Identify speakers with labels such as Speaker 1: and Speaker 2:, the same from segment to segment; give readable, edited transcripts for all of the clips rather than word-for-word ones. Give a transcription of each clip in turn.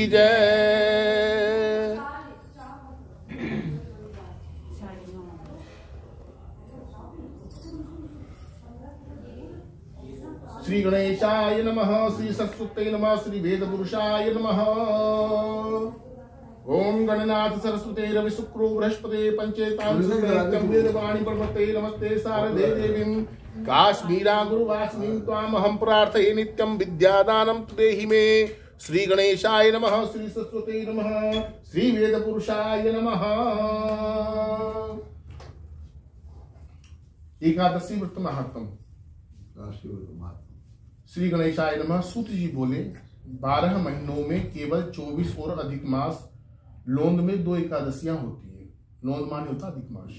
Speaker 1: जय। श्री गणेशाय नमः, श्री सरस्वती नमः, श्री वेद पुरुषाय नमः। ओम गणनाथ सरस्वती रवि शुक्रो बृहस्पति पंचेतांशं वेदवाणी प्रवर्ते नमस्ते शारदे देवीं काश्मीरा गुरुवासिनीं त्वामहं प्रार्थये नित्यं विद्यादानं तु देहि मे। श्री गणेशाय नमः, श्री सरस्वती नमः, श्री वेद पुरुषाय नमः। एकादशी व्रत महात्म। श्री गणेशाय नमः। सूत जी बोले 12 महीनों में केवल 24 और अधिक मास लोंद में 2 एकादशियां होती है। लोंद माने होता अधिक मास।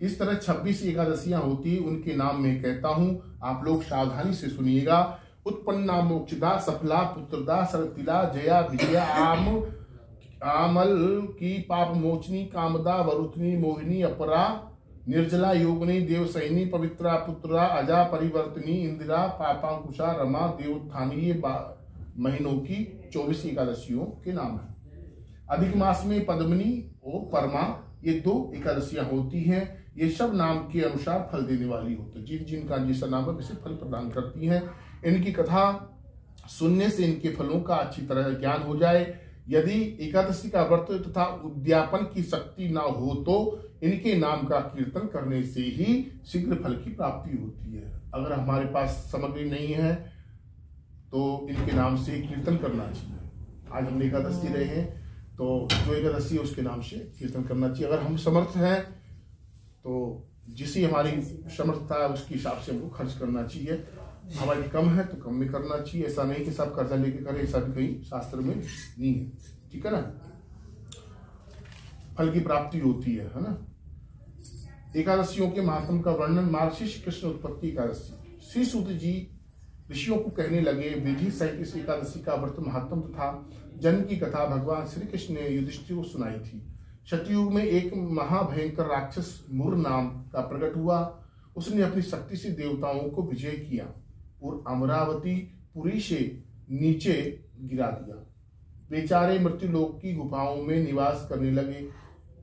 Speaker 1: इस तरह 26 एकादशियां होती, उनके नाम मैं कहता हूं, आप लोग सावधानी से सुनिएगा। उत्पन्ना मोक्षदा सफला पुत्रदा सरतिला जया विजया आमल की पाप मोचनी कामदा वरुथनी मोहिनी अपरा निर्जला योगिनी देवसैनी पवित्रा पुत्रा अजा परिवर्तनी इंदिरा पापांकुशा रमा देवोत्थानी, ये महीनों की 24 एकादशियों के नाम है। अधिक मास में पद्मिनी और परमा, ये 2 एकादशियां होती हैं। ये सब नाम के अनुसार फल देने वाली होती है। जिन जिनका जैसा नाम है वैसे फल प्रदान करती हैं। इनकी कथा सुनने से इनके फलों का अच्छी तरह ज्ञान हो जाए। यदि एकादशी का व्रत तथा उद्यापन की शक्ति ना हो तो इनके नाम का कीर्तन करने से ही शीघ्र फल की प्राप्ति होती है। अगर हमारे पास सामग्री नहीं है तो इनके नाम से कीर्तन करना चाहिए। आज हम एकादशी रहे हैं तो जो एकादशी है उसके नाम से कीर्तन करना चाहिए। अगर हम समर्थ हैं तो जिसी हमारी समर्थता है उसके हिसाब से हमको खर्च करना चाहिए। हमारी कम है तो कम में करना चाहिए। ऐसा नहीं कि सब कर्जा लेके करें, ऐसा भी कहीं शास्त्र में नहीं है। ठीक है ना, फल की प्राप्ति होती है ना। एकादशियों के महात्म का वर्णन। मार्गशीर्ष कृष्ण उत्पत्ति एकादशी। श्री सूत जी ऋषियों को कहने लगे, विधि सहित इस एकादशी का व्रत महात्म तथा जन्म की कथा भगवान श्री कृष्ण ने युधिष्ठिर को सुनाई थी। सतयुग में एक महाभयंकर राक्षस मुर नाम का प्रकट हुआ। उसने अपनी शक्ति से देवताओं को विजय किया और अमरावती पुरी से नीचे गिरा दिया। बेचारे मृत्युलोक की गुफाओं में निवास करने लगे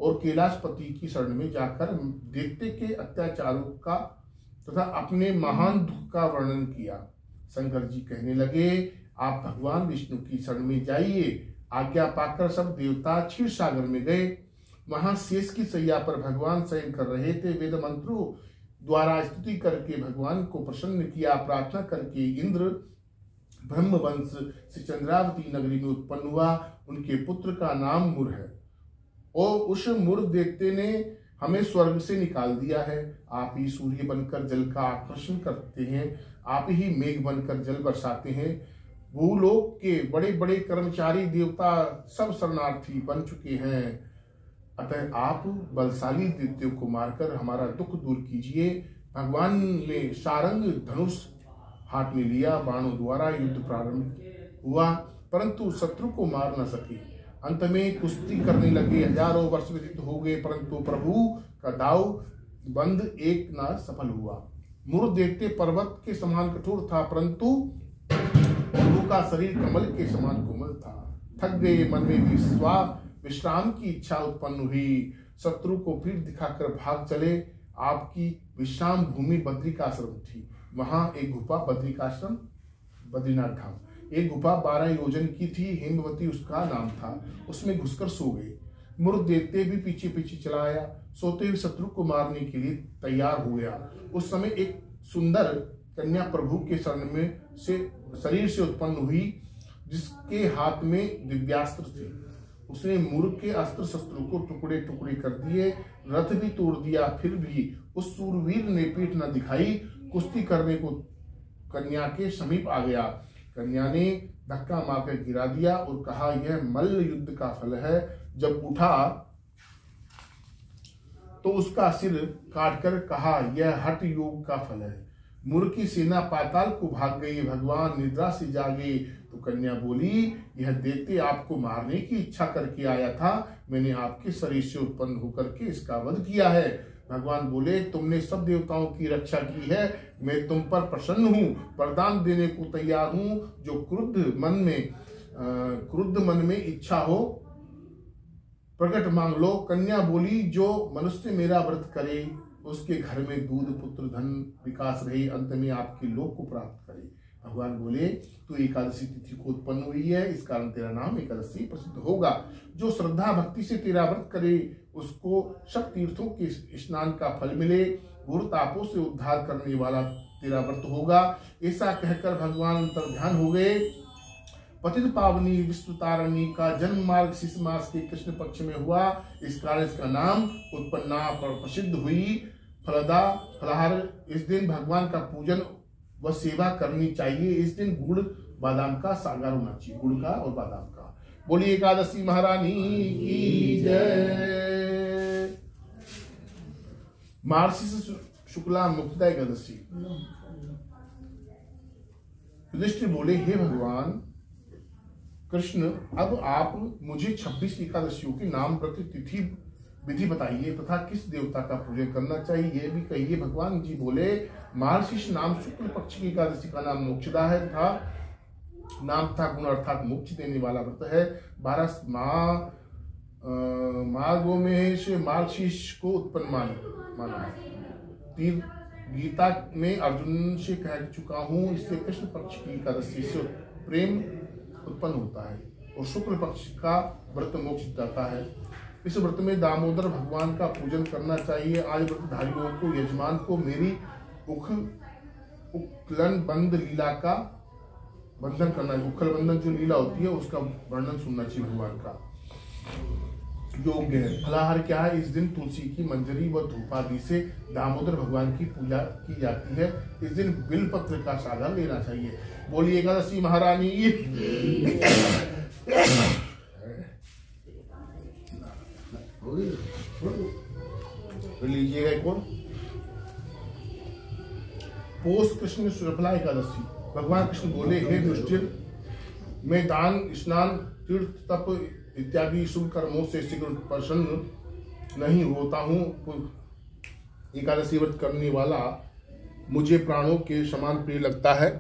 Speaker 1: और कैलाशपति की शरण में जाकर देखते के अत्याचारों का तथा अपने महान दुख का वर्णन किया। शंकर जी कहने लगे, आप भगवान विष्णु की शरण में जाइए। आज्ञा पाकर सब देवता क्षीर सागर में गए। वहां शेष की सैया पर भगवान शयन कर रहे थे। वेद मंत्रों द्वारा स्तुति करके भगवान को प्रसन्न किया। प्रार्थना करके इंद्र ब्रह्मवंश से चंद्रावती नगरी में उत्पन्न हुआ। उनके पुत्र का नाम मुर है और उस मुर देवते ने हमें स्वर्ग से निकाल दिया है। आप ही सूर्य बनकर जल का आकर्षण करते हैं, आप ही मेघ बनकर जल बरसाते हैं। भूलोक के बड़े बड़े कर्मचारी देवता सब शरणार्थी बन चुके हैं। अतः आप बलशाली दैत्यों को मारकर हमारा दुख दूर कीजिए। भगवान ने सारंग धनुष हाथ में लिया। बाणों द्वारा युद्ध प्रारंभ हुआ परंतु शत्रु को मार न सके। अंत में कुश्ती करने लगे। हजारों वर्ष व्यतीत हो गए परंतु प्रभु का दाव बंद एक न सफल हुआ। मुर देखते पर्वत के समान कठोर था परंतु प्रभु का शरीर कमल के समान कोमल था। थक गए, मन में विश्राम की इच्छा उत्पन्न हुई। शत्रु को पीठ दिखाकर भाग चले। आपकी विश्राम भूमि बद्रिकाश्रम थी। वहां एक गुफा, बद्रिकाश्रम बद्रीनाथ धाम, एक गुफा 12 योजन की थी। हेमवती उसका नाम था। उसमें घुसकर सो गए। मुर देखते भी पीछे पीछे चला आया। सोते हुए शत्रु को मारने के लिए तैयार हो गया। उस समय एक सुंदर कन्या प्रभु के शरण में से शरीर से उत्पन्न हुई जिसके हाथ में दिव्यास्त्र थे। उसने मुर के अस्त्र शस्त्रों को टुकड़े टुकड़े कर दिए। रथ भी तोड़ दिया। फिर भी उस सूरवीर ने पीठ न दिखाई। कुश्ती करने को कन्या के समीप आ गया। कन्या ने धक्का मारकर गिरा दिया और कहा, यह मल्ल युद्ध का फल है। जब उठा तो उसका सिर काटकर कहा, यह हठ योग का फल है। मुर की सेना पाताल को भाग गई। भगवान निद्रा से जागे तो कन्या बोली, यह दैत्य आपको मारने की इच्छा करके आया था। मैंने आपके शरीर से उत्पन्न होकर के इसका वध किया है। भगवान बोले, तुमने सब देवताओं की रक्षा की है। मैं तुम पर प्रसन्न हूँ, वरदान देने को तैयार हूँ। जो क्रुद्ध मन में क्रुद्ध मन में इच्छा हो प्रकट मांग लो। कन्या बोली, जो मनुष्य मेरा व्रत करे उसके घर में दूध पुत्र धन विकास रहे, अंत में आपके लोक को प्राप्त करे। भगवान बोले, तू एकादशी तिथि को उत्पन्न हुई है, इस कारण तेरा नाम एकादशी प्रसिद्ध होगा। जो श्रद्धा भक्ति से तेरा व्रत करे उसको सब तीर्थों के स्नान का फल मिले, घोर तापों से उद्धार करने वाला तेरा व्रत होगा। ऐसा कहकर भगवान अंतर्ध्यान हो गए। पतित पावनी विश्व तारणी का जन्म मार्ग शीश मास के कृष्ण पक्ष में हुआ, इस कारण इसका नाम उत्पन्ना प्रसिद्ध हुई। फलाहार, इस दिन भगवान का पूजन व सेवा करनी चाहिए। इस दिन गुड़ बादाम का सागर होना चाहिए, गुड़ का और बादाम का। बोलिए एकादशी महारानी की जय। मार्गशीर्ष शुक्ला मुक्ता एकादशी। युधिष्ठिर बोले, हे भगवान कृष्ण, अब आप मुझे 26 एकादशियों की नाम प्रति तिथि विधि बताइए तथा किस देवता का पूजन करना चाहिए यह भी कहिए। भगवान जी बोले, मार्गशीर्ष नाम शुक्ल पक्ष की एकादशी का नाम मोक्षदा है तथा नाम तथा गुण अर्थात मोक्ष देने वाला व्रत है। 12 मार्गों में से मार्गशीर्ष को उत्पन्न माना है। गीता में अर्जुन से कह चुका हूँ, इससे कृष्ण पक्ष की एकादशी से प्रेम उत्पन्न होता है और शुक्ल पक्ष का व्रत मोक्ष देता है। इस व्रत में दामोदर भगवान का पूजन करना चाहिए। आज व्रतधारियों को यजमान को मेरी उखलन बंद लीला का बंधन करना है। उखल बंधन जो लीला होती है उसका वर्णन सुनना चाहिए। भगवान का योग्य है। फलाहार क्या है? इस दिन तुलसी की मंजरी व धूप आदि से दामोदर भगवान की पूजा की जाती है। इस दिन बिलपत्र का साधन लेना चाहिए। बोलिए एकादशी महारानी लीजिएगा एक और। पोष कृष्ण शुक्ला एकादशी। भगवान कृष्ण बोले, हे युधिष्ठिर, मैं दान स्नान तीर्थ तप इत्यादि शुभ कर्मों से शीघ्र प्रसन्न नहीं होता हूँ। एकादशी व्रत करने वाला मुझे प्राणों के समान प्रिय लगता है।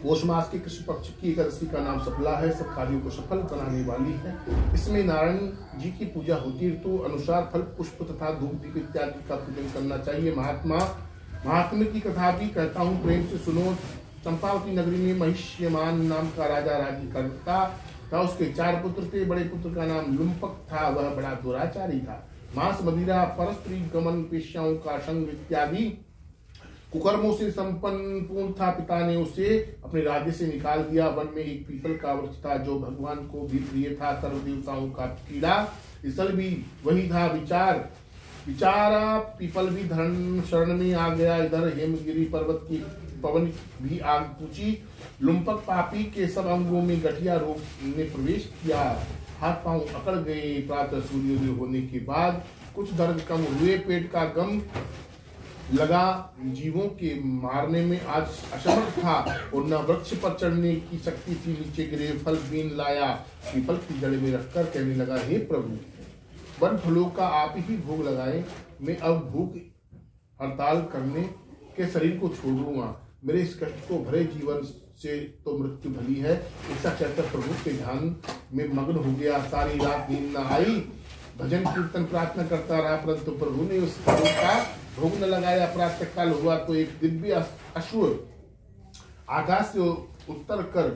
Speaker 1: पोष मास के कृष्ण पक्ष की एकादशी का नाम सफला है, सब कार्यों को सफल बनाने वाली है। इसमें नारायण जी की पूजा होती है, तो अनुसार फल पुष्प तथा धूप दीप इत्यादि का पूजन करना चाहिए। महात्मा की कथा भी कहता हूँ, प्रेम से सुनो। चंपावती नगरी में महिष्यमान नाम का राजा राज्य करता था। उसके 4 पुत्र थे। बड़े पुत्र का नाम लुम्पक था, वह बड़ा दुराचारी था। मांस मदिरा परस्त्री गमन पेशाओं का संग इत्यादि कुकर्मों से संपन्न पूर्ण था। पिता ने उसे अपने राज्य से निकाल दिया। वन में एक पीपल का वृक्ष था जो भगवान को भी प्रिय था। सर्व देवताओं का कीड़ा स्थल भी वही था। विचारा पीपल भी धर्म शरण में आ गया। इधर हेमगिरी पर्वत की पवन भी आग पूछी। लुम्पक पापी के सब अंगों में गठिया रोग ने प्रवेश किया। हाथ पांव अकड़ गए। प्रातः सूर्योदय होने के बाद कुछ दर्द कम हुए। पेट का गम लगा। जीवों के मारने में आज असमर्थ था और न वृक्ष पर चढ़ने की शक्ति थी। नीचे गिरे फल बीन लाया, पीपल की जड़ में रखकर कहने लगा, हे प्रभु, वन फलों का आप ही भोग लगाए। मैं अब भूख हड़ताल करने के शरीर को छोड़ दूंगा। मेरे इस कष्ट को भरे जीवन से तो मृत्यु भली है। ऐसा कहकर प्रभु के ध्यान में मग्न हो गया। सारी रात नींद न आई। भजन कीर्तन प्रार्थना करता रहा, परंतु प्रभु ने उस फल का भोग न लगाया। प्रातः काल हुआ तो एक दिव्य अश्व आकाश से उतर कर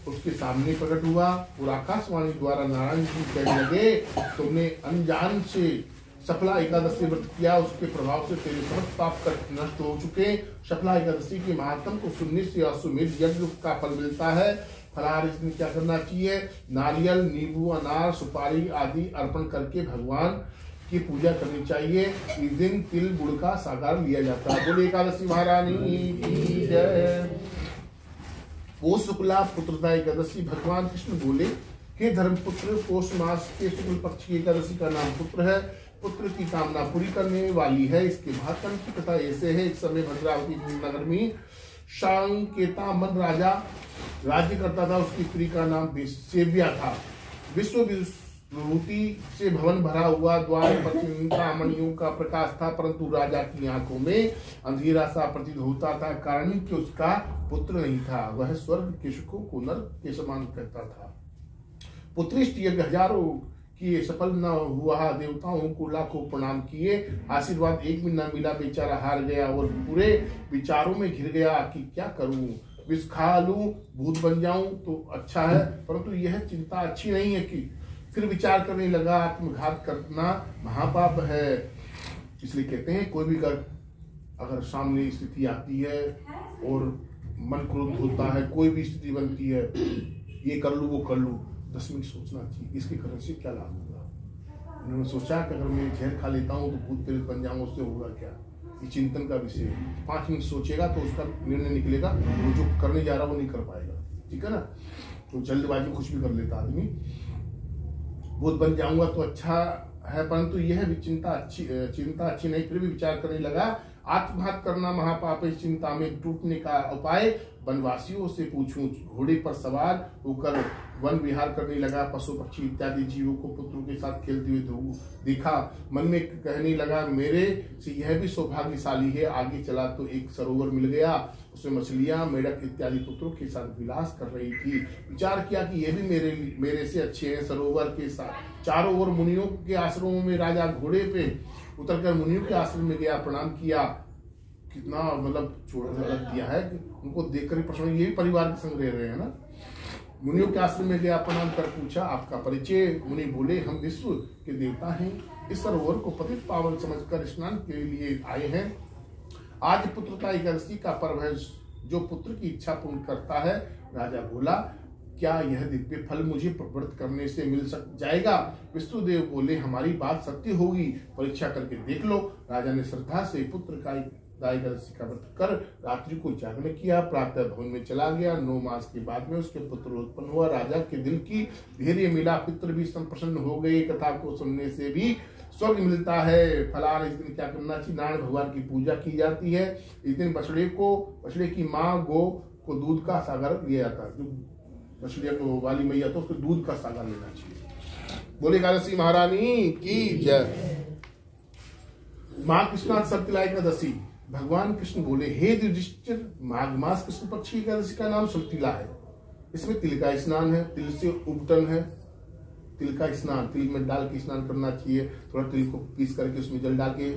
Speaker 1: उसके सामने प्रकट हुआ और आकाशवाणी द्वारा नारायण जी कहने लगे, तुमने अनजान से सफला एकादशी व्रत किया, उसके प्रभाव से तेरे समस्त पाप नष्ट हो चुके। सफला एकादशी के महात्म को सुनने से अश्वमेध यज्ञ का फल मिलता है। फलाहार इस दिन क्या करना चाहिए? नारियल, नींबू, अनार, सुपारी आदि अर्पण करके भगवान की पूजा करनी चाहिए। इस दिन तिल गुड़ का सागर लिया जाता है। बोले एकादशी महारानी की जय। पोष शुक्ला पुत्रदा एकादशी। भगवान कृष्ण बोले, हे धर्मपुत्र, पोष मास के शुक्ल पक्ष की एकादशी का नाम पुत्र है। पुत्र की कामना पूरी करने वाली है। इसके महात्म की कथा ऐसे है। एक समय भद्रावती नगर में सांकेता मन राजा राज्य करता था। उसकी स्त्री का नाम सेव्या था। विश्व विभूति से भवन भरा हुआ, द्वार पर चिंतामणियों का प्रकाश था, परंतु राजा की आंखों में अंधेरा सा प्रतीत होता था, कारण कि उसका पुत्र नहीं था। वह स्वर्ग के सुखों को नरक के समान कहता था। पुत्रिष्ट यज्ञ हजारों किए, सफल न हुआ, देवताओं को लाखों प्रणाम किए, आशीर्वाद एक भी न मिला, बेचारा हार गया और पूरे विचारों में घिर गया कि क्या करूं, विष खा लूं, भूत बन जाऊं तो अच्छा है, परंतु यह चिंता अच्छी नहीं है। कि फिर विचार करने लगा, आत्मघात करना महापाप है। इसलिए कहते हैं कोई भी अगर सामने स्थिति आती है और मन क्रोध होता है, कोई भी स्थिति बनती है, ये कर लूं वो कर लूं, 10 मिनट सोचना चाहिए इसके करने से क्या लाभ होगा। उन्होंने सोचा कि अगर मैं जहर खा लेता हूँ तो भूत प्रेत बन जाऊंगा, उससे होगा क्या। ये चिंतन का विषय है। 5 मिनट सोचेगा तो उसका निर्णय निकलेगा, वो जो करने जा रहा है वो नहीं कर पाएगा। ठीक है ना। तो जल्दबाजी में कुछ भी कर लेता आदमी। भूत बन जाऊंगा तो अच्छा है, परंतु यह भी चिंता अच्छी नहीं। फिर भी विचार करने लगा, आत्मघात करना महापाप है। चिंता में टूटने का उपाय वनवासियों से पूछूं। घोड़े पर सवार होकर वन विहार करने लगा, पशु पक्षी इत्यादि जीवों को पुत्रों के साथ खेलते हुए देखा। मन में कहने लगा, मेरे से यह भी सौभाग्यशाली है। आगे चला तो एक सरोवर मिल गया, उसमें मछलियां, मेढक इत्यादि पुत्रों के साथ विलास कर रही थी। विचार किया कि यह भी मेरे से अच्छे हैं। सरोवर के साथ चारों ओर मुनियों के आश्रमों में राजा घोड़े पे उतरकर मुनियों के आश्रम में गया, प्रणाम किया। कितना मतलब छोड़ दिया है कि उनको देखकर प्रश्न, ये भी परिवार के संग रह रहे हैं ना। मुनियों के आश्रम में गया, प्रणाम कर पूछा, आपका परिचय। मुनि बोले, हम विश्व के देवता हैं, इस सरोवर को पतित पावन समझकर स्नान के लिए आए हैं। आज पुत्रता एकादशी का पर्व है, जो पुत्र की इच्छा पूर्ण करता है। राजा बोला, क्या यह दिव्य फल मुझे व्रत करने से मिल जाएगा। विष्णुदेव बोले, हमारी बात सत्य होगी, परीक्षा करके देख लो। राजा ने श्रद्धा से पुत्र का एकादशी का व्रत कर रात्रि को जागरण किया, प्रातः भवन में चला गया। 9 मास के बाद में उसके पुत्र उत्पन्न हुआ। राजा के दिल की धैर्य मिला, पितर भी प्रसन्न हो गए। कथा को सुनने से भी स्वर्ग मिलता है। फलान इस दिन क्या करना चाहिए, नारायण भगवान की पूजा की जाती है। इस दिन बछड़े की माँ गो को दूध का सागर लिया जाता है। जो बछड़िया को वाली मैया तो उसको दूध का सागर लेना चाहिए। बोले एकादशी महारानी की जय। माँ कृष्णा सत्यला एकादशी। भगवान कृष्ण बोले, हे युधिष्ठिर, माघ मास कृष्ण पक्ष की एकादशी का नाम सल्तिला है। इसमें तिल का स्नान है, तिल से उबटन है। तिल का स्नान, तिल में डाल के स्नान करना चाहिए। थोड़ा तिल को पीस करके उसमें जल डाल के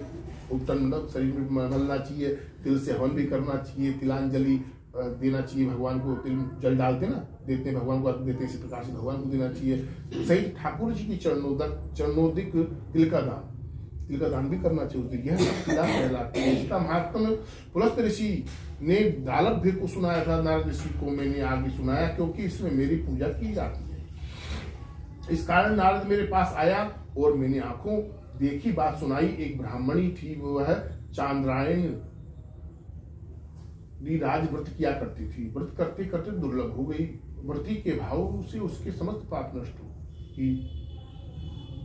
Speaker 1: उबटन मतलब शरीर में मलना चाहिए। तिल से हवन भी करना चाहिए, तिलांजलि देना चाहिए भगवान को। तिल जल डालते ना, देते भगवान को, देते इसी प्रकार से भगवान को देना चाहिए। सही ठाकुर जी की चरणोदिक तिल का दान भी करना चाहिए उस दिन। यह सल्तिला कहलाती है। इसका महात्म्य पुलस्त ऋषि ने दालभ्य को सुनाया था, नारद ऋषि को मैंने आगे सुनाया, क्योंकि इसमें मेरी पूजा की जाती है। इस कारण नारद मेरे पास आया और मैंने आंखों देखी बात सुनाई। एक ब्राह्मणी थी, वह चांद्रायण राज व्रत किया करती थी। व्रत करते करते दुर्लभ हो गई। व्रती के भाव से उसके समस्त पाप नष्ट हो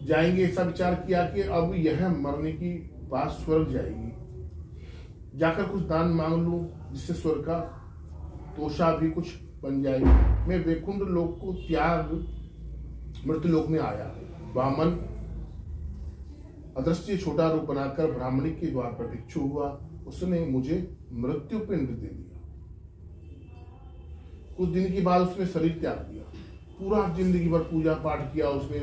Speaker 1: जाएंगे। ऐसा विचार किया कि अब यह मरने की बात स्वर्ग जाएगी, जाकर कुछ दान मांग लूं, जिससे स्वर्ग का तोषा भी कुछ बन जाएगी। मैं वैकुंठ लोक को त्याग मृत्यु लोक में आया। वामन अदृश्य छोटा रूप बनाकर ब्राह्मणी के द्वार पर भिक्षु हुआ। उसने मुझे मृत्यु पिंड दे दिया। कुछ दिन के बाद उसने शरीर त्याग दिया। पूरा जिंदगी भर पूजा पाठ किया उसने।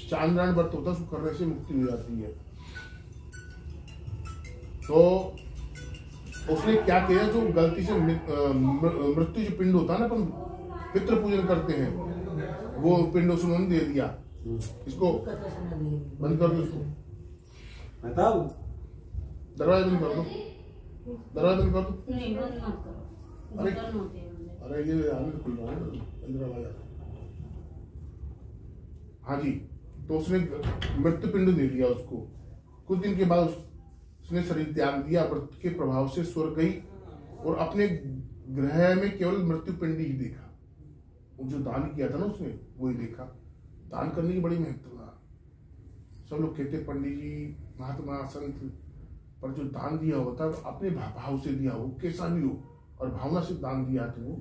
Speaker 1: चांद्रायण व्रत होता है, उसको करने से मुक्ति हो जाती है। तो उसने क्या किया, जो गलती से मृत्यु जो पिंड होता है ना, अपन पितृ पूजन करते हैं, वो पिंड उसने दे दिया। इसको बंद कर दो, इसको बताओ, दरवाजा बंद कर दो, दरवाजा बंद कर दो। नहीं, बंद मत करो। अरे ये आनंद खुल रहा है, अंदर आवाज। हाँ जी, तो उसने मृत्यु पिंड दे दिया उसको। कुछ दिन के बाद उसने शरीर त्याग दिया। व्रत के प्रभाव से स्वर्ग गई और अपने ग्रह में केवल मृत्यु पिंड ही देखा। वो जो दान किया था ना उसने, वही देखा। दान करने की बड़ी महत्व है। सब लोग कहते पंडित जी, महात्मा, संत, पर जो दान दिया होता है अपने भाव से दिया हो, कैसा भी हो, और भावना से दान दिया तो वो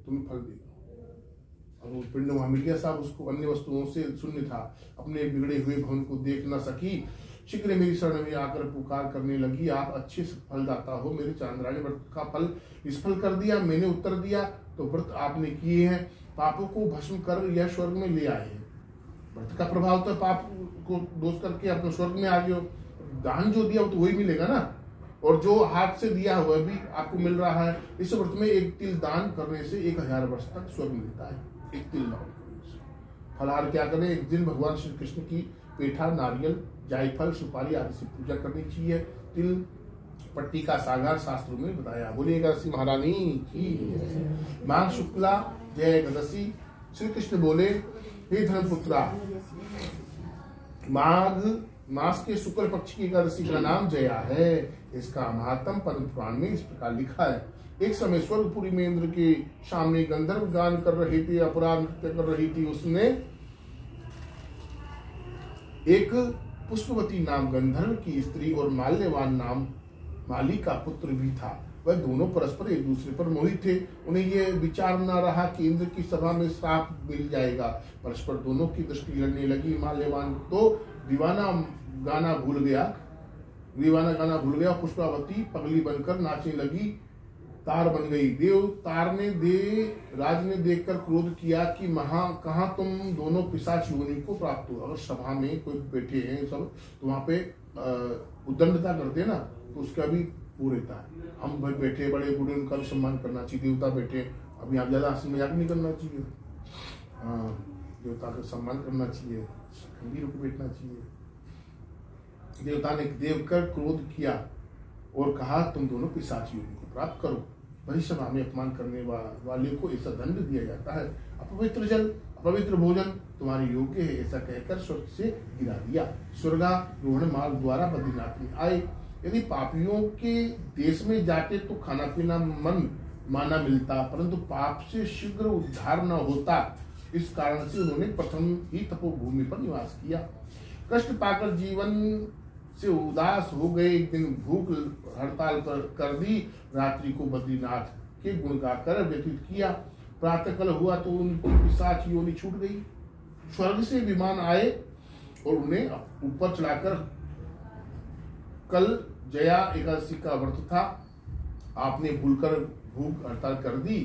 Speaker 1: तुम्हें फल देगा। वो पिंड वहां मिल गया साहब उसको, अन्य वस्तुओं से शून्य था, अपने बिगड़े हुए भवन को देख न सकी, शीघ्र मेरी शरण में आकर पुकार करने लगी, आप अच्छे फलदाता हो, मेरे चांद्रायण व्रत का फल निष्फल कर दिया। मैंने उत्तर दिया, तो व्रत आपने किए हैं, पापों को भस्म कर यह स्वर्ग में ले आए हैं। व्रत का प्रभाव तो पाप को दोष करके अपने स्वर्ग में आ गए हो, दान जो दिया वो तो वही मिलेगा ना, और जो हाथ से दिया हुआ भी आपको मिल रहा है। इस व्रत में एक तिल दान करने से 1000 वर्ष तक स्वर्ग मिलता है, एक तिल दान करने से। फलहार क्या करें, एक दिन भगवान श्री कृष्ण की पेठा, नारियल, जायफल, सुपारी आदि से पूजा करनी चाहिए। तिल पट्टी का सागर शास्त्रों में बताया। बोलिए एकादशी महारानी की। माघ शुक्ला जय एकादशी। श्री कृष्ण बोले, हे धर्मपुत्रा, माघ मास के शुक्ल पक्ष की एकादशी का नाम जया है। इसका महात्म पद्म पुराण में इस प्रकार लिखा है। एक समय स्वर्गपुरी में इंद्र के सामने गंधर्व गान कर रहे थे, अपराध नृत्य कर रही थी। उसने एक पुष्पवती नाम गंधर्व की स्त्री और माल्यवान नाम माली का पुत्र भी था। वह दोनों परस्पर एक दूसरे पर मोहित थे। उन्हें यह विचार न रहा कि इंद्र की सभा में श्राप मिल जाएगा। परस्पर दोनों की दृष्टि लड़ने लगी। माल्यवान तो दीवाना गाना भूल गया। पुष्पावती पगली बनकर नाचने लगी, तार बन गई। राज ने देखकर क्रोध किया कि कहाँ तुम दोनों पिशाच योनि को प्राप्त हो। अगर सभा में कोई बैठे हैं सब, तो वहां पे उद्दंडता करते ना, तो उसका भी वो रहता है। हम भाई बैठे बड़े बूढ़े, उनका भी सम्मान करना चाहिए। देवता बैठे, अभी आप ज्यादा हंसी मजाक नहीं करना चाहिए। देवता का सम्मान करना चाहिए, गंभीर होकर बैठना चाहिए। देवता ने देखकर क्रोध किया और कहा, तुम दोनों पिशाच योनि को प्राप्त करो। बड़ी सभा में अपमान करने वाले को ऐसा दंड दिया जाता है। अपवित्र जल, अपवित्र भोजन तुम्हारे योग्य है, ऐसा कहकर स्वर्ग से गिरा दिया। स्वर्गारोहण मार्ग द्वारा बद्रीनाथ में आए। यदि पापियों के देश में जाते तो खाना पीना मन माना मिलता, परंतु पाप से शीघ्र उद्धार न होता। इस कारण से उन्होंने प्रथम ही तपोभूमि पर निवास किया। कष्ट पाकर जीवन से उदास हो गए। एक दिन भूख हड़ताल पर कर दी। रात्रि को बद्रीनाथ के गुण गाकर व्यतीत किया। प्रातःकाल हुआ तो उनकी पिशाच योनि छूट गई। स्वर्ग से विमान आए और उन्हें ऊपर चढ़ाकर, कल जया एकादशी का व्रत था, आपने भूलकर भूख हड़ताल कर दी,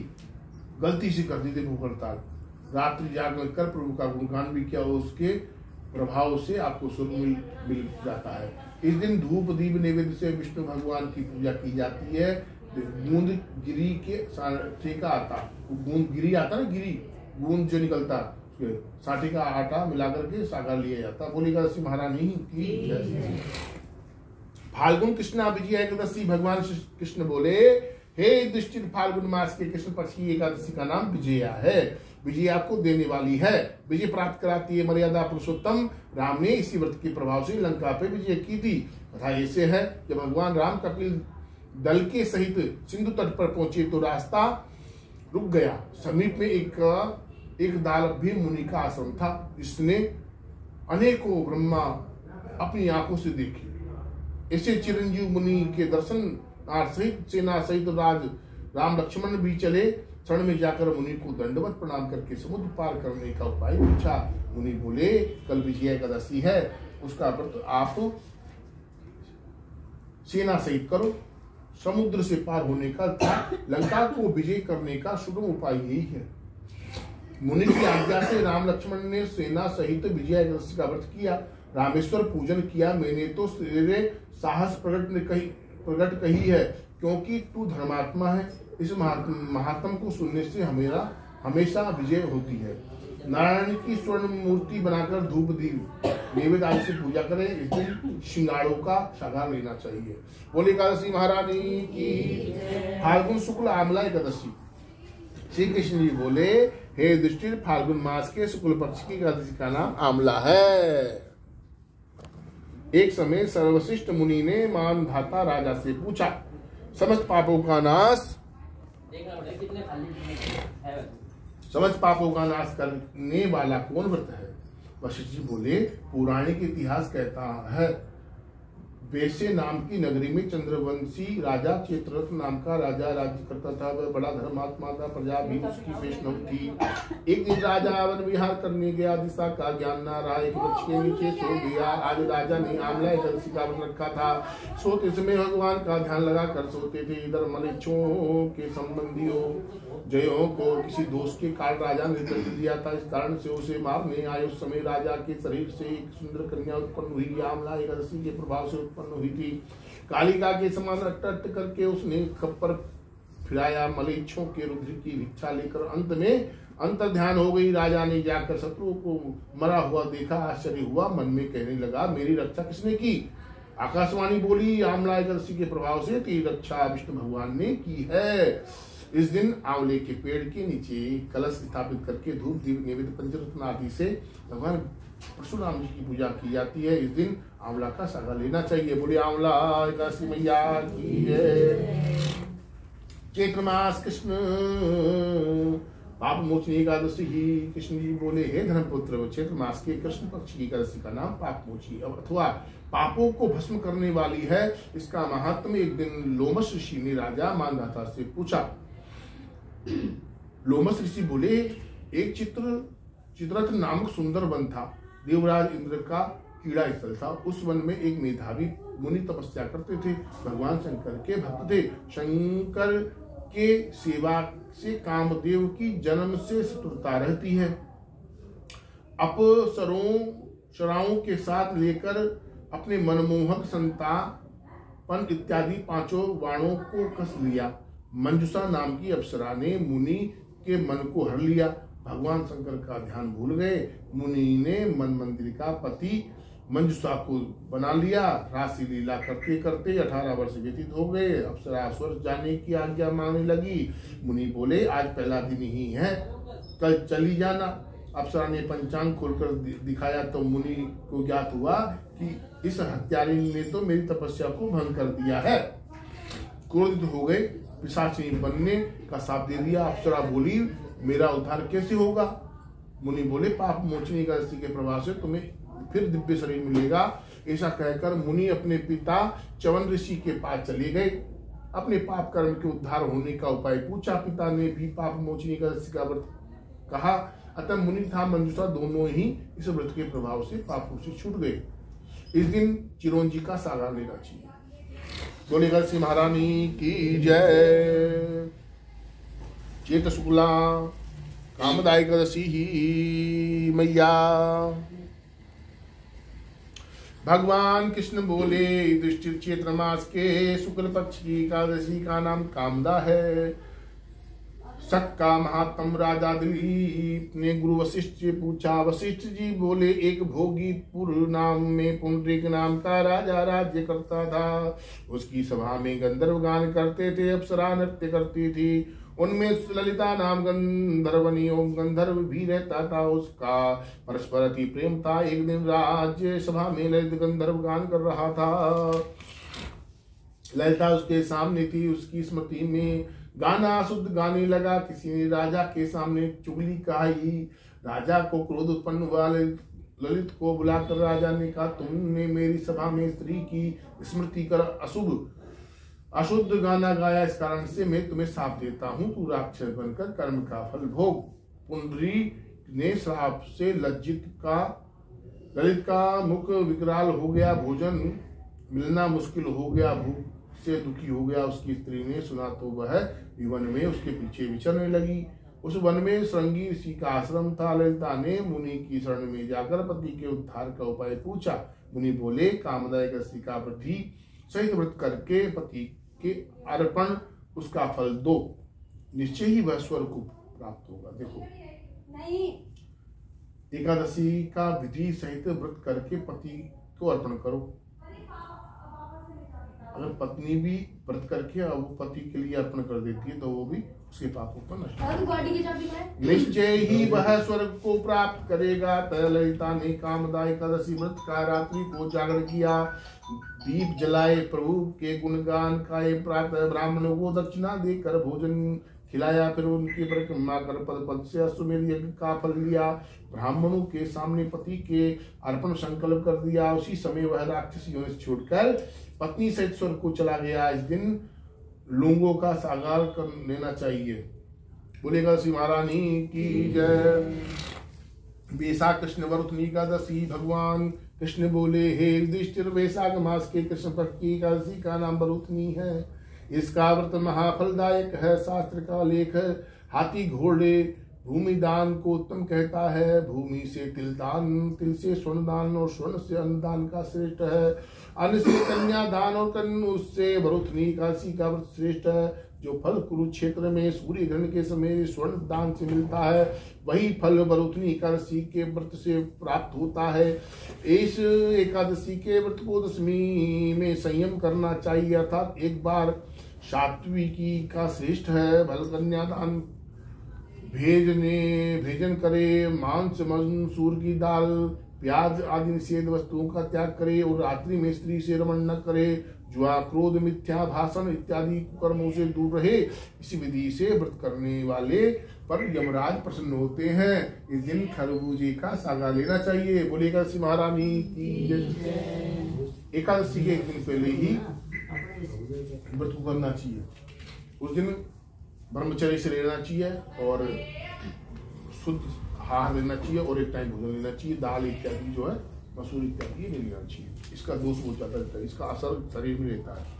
Speaker 1: गलती से कर दी थी भूख हड़ताल। रात्रि जागरण कर प्रभु का गुणगान भी किया, उसके प्रभाव से आपको स्वर्ग मिल जाता है। इस दिन धूप दीप नैवेद्य से विष्णु भगवान की पूजा की जाती है। गूंद गिरी के साठे का आटा, गूंद गिरी आता ना, गिरी गूंद जो निकलता, साठे का आटा मिलाकर के सागर लिया जाता। बोली एकादशी महारानी की। फाल्गुन कृष्णा विजया एकादशी। भगवान श्री कृष्ण बोले, हे युधिष्ठिर, फाल्गुन मास के कृष्ण पक्ष की एकादशी का नाम विजया है। विजय आपको देने वाली है, विजय प्राप्त कराती है। मर्यादा पुरुषोत्तम राम ने इसी व्रत के प्रभाव से लंका पे विजय की थी। कथा ऐसे है, जब भगवान राम कपिल दल के सहित सिंधु तट पर पहुंचे तो रास्ता रुक गया। समीप में एक दालभ्य मुनि का आश्रम था। इसने अनेकों ब्रह्मा अपनी आंखों से देखे। ऐसे चिरंजीव मुनि के दर्शन सहित सेना सहित राम लक्ष्मण भी चले। क्षण में जाकर मुनि को दंडवत प्रणाम करके समुद्र पार करने का उपाय पूछा। मुनि बोले, कल विजया एकादशी है, उसका व्रत आप सेना सहित करो। समुद्र से पार होने का, लंका को विजय करने का सुगम उपाय यही है। मुनि की आज्ञा से राम लक्ष्मण ने सेना सहित विजया एकादशी का व्रत किया। रामेश्वर पूजन किया। मैंने तो तेरे साहस प्रकट कही है, क्योंकि तू धर्मात्मा है। इस महात्म को सुनने से हमेशा विजय होती है। नारायण की स्वर्ण मूर्ति बनाकर धूप दीप नैवेद्य आदि से पूजा करें। इस दिन श्रृंगारों का सागार लेना चाहिए। बोली एकादशी महारानी की। फाल्गुन शुक्ल आमला एकादशी। श्री कृष्ण जी बोले, हे युधिष्ठिर, फाल्गुन मास के शुक्ल पक्ष की एकादशी का नाम आमला है। एक समय सर्वश्रेष्ठ मुनि ने मानधाता राजा से पूछा, समस्त पापों का नाश करने वाला कौन व्रत है? वशिष्ठ जी बोले, पौराणिक इतिहास कहता है, वैसे नाम की नगरी में चंद्रवंशी राजा चेत्ररथ नाम का राजा राज्य करता था। वह बड़ा धर्मात्मा था, प्रजा भी उसकी वैष्णव थी। एक दिन राजा वन विहार करने गया, दिशा का ज्ञान न रहा, एक वृक्ष के नीचे सो गया। आज राजा ने आमला एकादशी का व्रत रखा था। सोते समय भगवान का ध्यान लगा कर सोते थे। इधर मलेच्छों के संबंधियों जयों को किसी दोस्त के कारण राजा ने दंड दिया था, इस कारण से उसे मारने आए। उस समय राजा के शरीर से एक सुंदर कन्या उत्पन्न हुई। आमला एकादशी के प्रभाव से उत्पन्न हुई थी। कालिका के समान अट्ट करके उसने खप्पर फिराया। मलेच्छों के रुद्र की भिक्षा लेकर अंत में अंतर ध्यान हो गई। राजा ने जाकर शत्रु को मरा हुआ देखा, आश्चर्य हुआ, मन में कहने लगा, मेरी रक्षा किसने की? आकाशवाणी बोली, आमला एकादशी के प्रभाव से तेरी रक्षा विष्णु भगवान ने की है। इस दिन आंवले के पेड़ के नीचे कलश स्थापित करके धूप दीप निवेद्य पंचरत्न आदि से भगवान परशुराम जी की पूजा की जाती है। इस दिन आंवला का सागा लेना चाहिए। बोले आंवला एकादशी मैया की है। चैत्र मास कृष्ण पाप मोचनी एकादशी ही। कृष्ण जी बोले, हे धर्मपुत्र, चैत्र मास के कृष्ण पक्ष की एकादशी का नाम पाप मोची अथवा पापों को भस्म करने वाली है। इसका महात्म्य एक दिन लोमस ऋषि ने राजा मानधाता से पूछा। लोमस ऋषि बोले, एक चित्ररथ नामक सुंदर वन था। देवराज इंद्र का कीड़ा स्थल था। उस वन में एक मेधावी मुनि तपस्या करते थे। भगवान शंकर के भक्त थे। शंकर के सेवा से कामदेव की जन्म से शत्रुता रहती है। अप्सराओं के साथ लेकर अपने मनमोहक संतापन इत्यादि पांचों वाणों को कस लिया। मंजुषा नाम की अप्सरा ने मुनि के मन को हर लिया। भगवान शंकर का ध्यान भूल गए। मुनि ने मन मंदिर का पति मंजुषा को बना लिया। राशि लीला करते करते 18 वर्ष व्यतीत हो गए। अप्सरा स्वर्ग जाने की आज्ञा मांगने लगी। मुनि बोले, आज पहला दिन ही है, कल चली जाना। अप्सरा ने पंचांग खोलकर दिखाया तो मुनि को ज्ञात हुआ कि इस हत्यारिणी ने तो मेरी तपस्या को भंग कर दिया है। क्रोधित हो गए, पिशाचिनी बनने का शाप दे दिया। अप्सरा बोली, मेरा उद्धार कैसे होगा? मुनि बोले, पाप मोचनी एकादशी के प्रभाव से तुम्हें फिर दिव्य शरीर मिलेगा। ऐसा कहकर मुनि अपने पिता च्यवन ऋषि के पास चले गए। अपने पाप कर्म के उद्धार होने का उपाय पूछा। पिता ने भी पाप मोचनी एकादशी का व्रत कहा। अतः मुनि तथा मंजुषा दोनों ही इस व्रत के प्रभाव से पापों से छूट गए। इस दिन चिरंजी का सागा लेना चाहिए। बोले एकादशी महारानी की जय। चैत शुक्ला कामदा एकादशी ही मैया। भगवान कृष्ण बोले, युधिष्ठिर, चैत्र मास के शुक्ल पक्ष की एकादशी का नाम कामदा है। शक का महात्म राजा दिलीप ने गुरु वशिष्ठ से पूछा। वशिष्ठ जी बोले, एक भोगीपुर नाम में पुंडरीक नाम का राजा राज्य करता था। उसकी सभा में गंधर्व गान करते थे, अप्सरा नृत्य करती थी। उनमें ललिता नाम गंधर्व भी रहता था। उसका परस्पर अति प्रेम था। एक दिन राज्य सभा में ललित गंधर्व गान कर रहा था। ललिता उसके सामने थी। उसकी स्मृति में गाना शुद्ध गाने लगा। किसी ने राजा के सामने चुगली कही। राजा को क्रोध उत्पन्न हुआ। ललित को बुलाकर राजा ने कहा, तुमने मेरी सभा में स्त्री की स्मृति कर अशुद्ध गाना गाया। इस कारण से मैं तुम्हें श्राप देता हूं। तू राक्षस बनकर कर्म का फल भोग। पुंडरी ने श्राप से ललित का मुख विकराल हो गया। भोजन मिलना मुश्किल हो गया। भूख से दुखी हो गया। उसकी स्त्री ने सुना तो वह वन में उसके पीछे विचरने लगी। उस वन में श्रृंगी ऋषि का आश्रम था। ललिता ने मुनि की शरण में जाकर पति के उद्धार का उपाय पूछा। मुनि बोले, कामदा एकादशी का वृद्धि सहित व्रत करके पति के अर्पण उसका फल दो, निश्चय ही वह स्वर्ग को प्राप्त होगा। देखो, एकादशी का विधि सहित व्रत करके पति को अर्पण करो। अगर पत्नी भी व्रत करके वो पति के लिए अर्पण कर देती है तो वो भी उसके पापों पर नष्ट, निश्चय ही वह स्वर्ग को प्राप्त करेगा। ललिता ने कामदा एकादशी व्रत का रात्रि को जागर किया। दीप जलाए, प्रभु के गुणगान गाए। प्रातः ब्राह्मण को दक्षिणा देकर भोजन खिलाया, फिर उनकी परिक्रमा कर पद से अश्वमेध यज्ञ का फल लिया, ब्राह्मणों के सामने पति के अर्पण संकल्प कर दिया। उसी समय वह राक्षस योनि छोड़कर पत्नी सहित स्वर्ग को चला गया। इस दिन लोगों का सागार कर लेना चाहिए। बोलेगा श्री महारानी की जय। वैशाख कृष्ण वरुथनी एकादशी। भगवान कृष्ण बोले, हे युधिष्ठिर, वैशाख मास के कृष्ण पक्ष की एकादशी का नाम वरुथनी है। इसका व्रत महाफलदायक है। शास्त्र का लेख है, हाथी घोड़े भूमि दान को उत्तम कहता है। भूमि से तिल दान, तिल से स्वर्ण दान और स्वर्ण से अन्न दान का श्रेष्ठ है। अन्न से कन्या दान और कन्या उससे वरुथनी एकादशी का व्रत श्रेष्ठ है। जो फल कुरुक्षेत्र में सूर्य ग्रहण के समय स्वर्ण दान से मिलता है, वही फल वरुथनी एकादशी के व्रत से प्राप्त होता है। इस एकादशी के व्रत को दशमी में संयम करना चाहिए, अर्थात एक बार सात्विकी का श्रेष्ठ है। भल कन्या दान भेजन करे, मांस मसूर की दाल प्याज आदि निषेध वस्तुओं का त्याग करे और रात्रि में स्त्री से रमण न करे। जुआ, क्रोध, मिथ्या भाषण इत्यादि कुकर्मों से दूर रहे। इसी विधि से व्रत करने वाले पर यमराज प्रसन्न होते हैं। इस दिन खरबूजे का सागा लेना चाहिए। बोलेगा श्री महारानी की जय। एकादशी के एक दिन पहले ही व्रत को करना चाहिए। उस दिन ब्रह्मचर्य से लेना चाहिए और शुद्ध आहार लेना चाहिए और एक टाइम भोजन लेना चाहिए। दाल इत्यादि जो है, मसूर इत्यादि नहीं लेना चाहिए। इसका दोष बहुत ज्यादा रहता है, इसका असर शरीर में रहता है।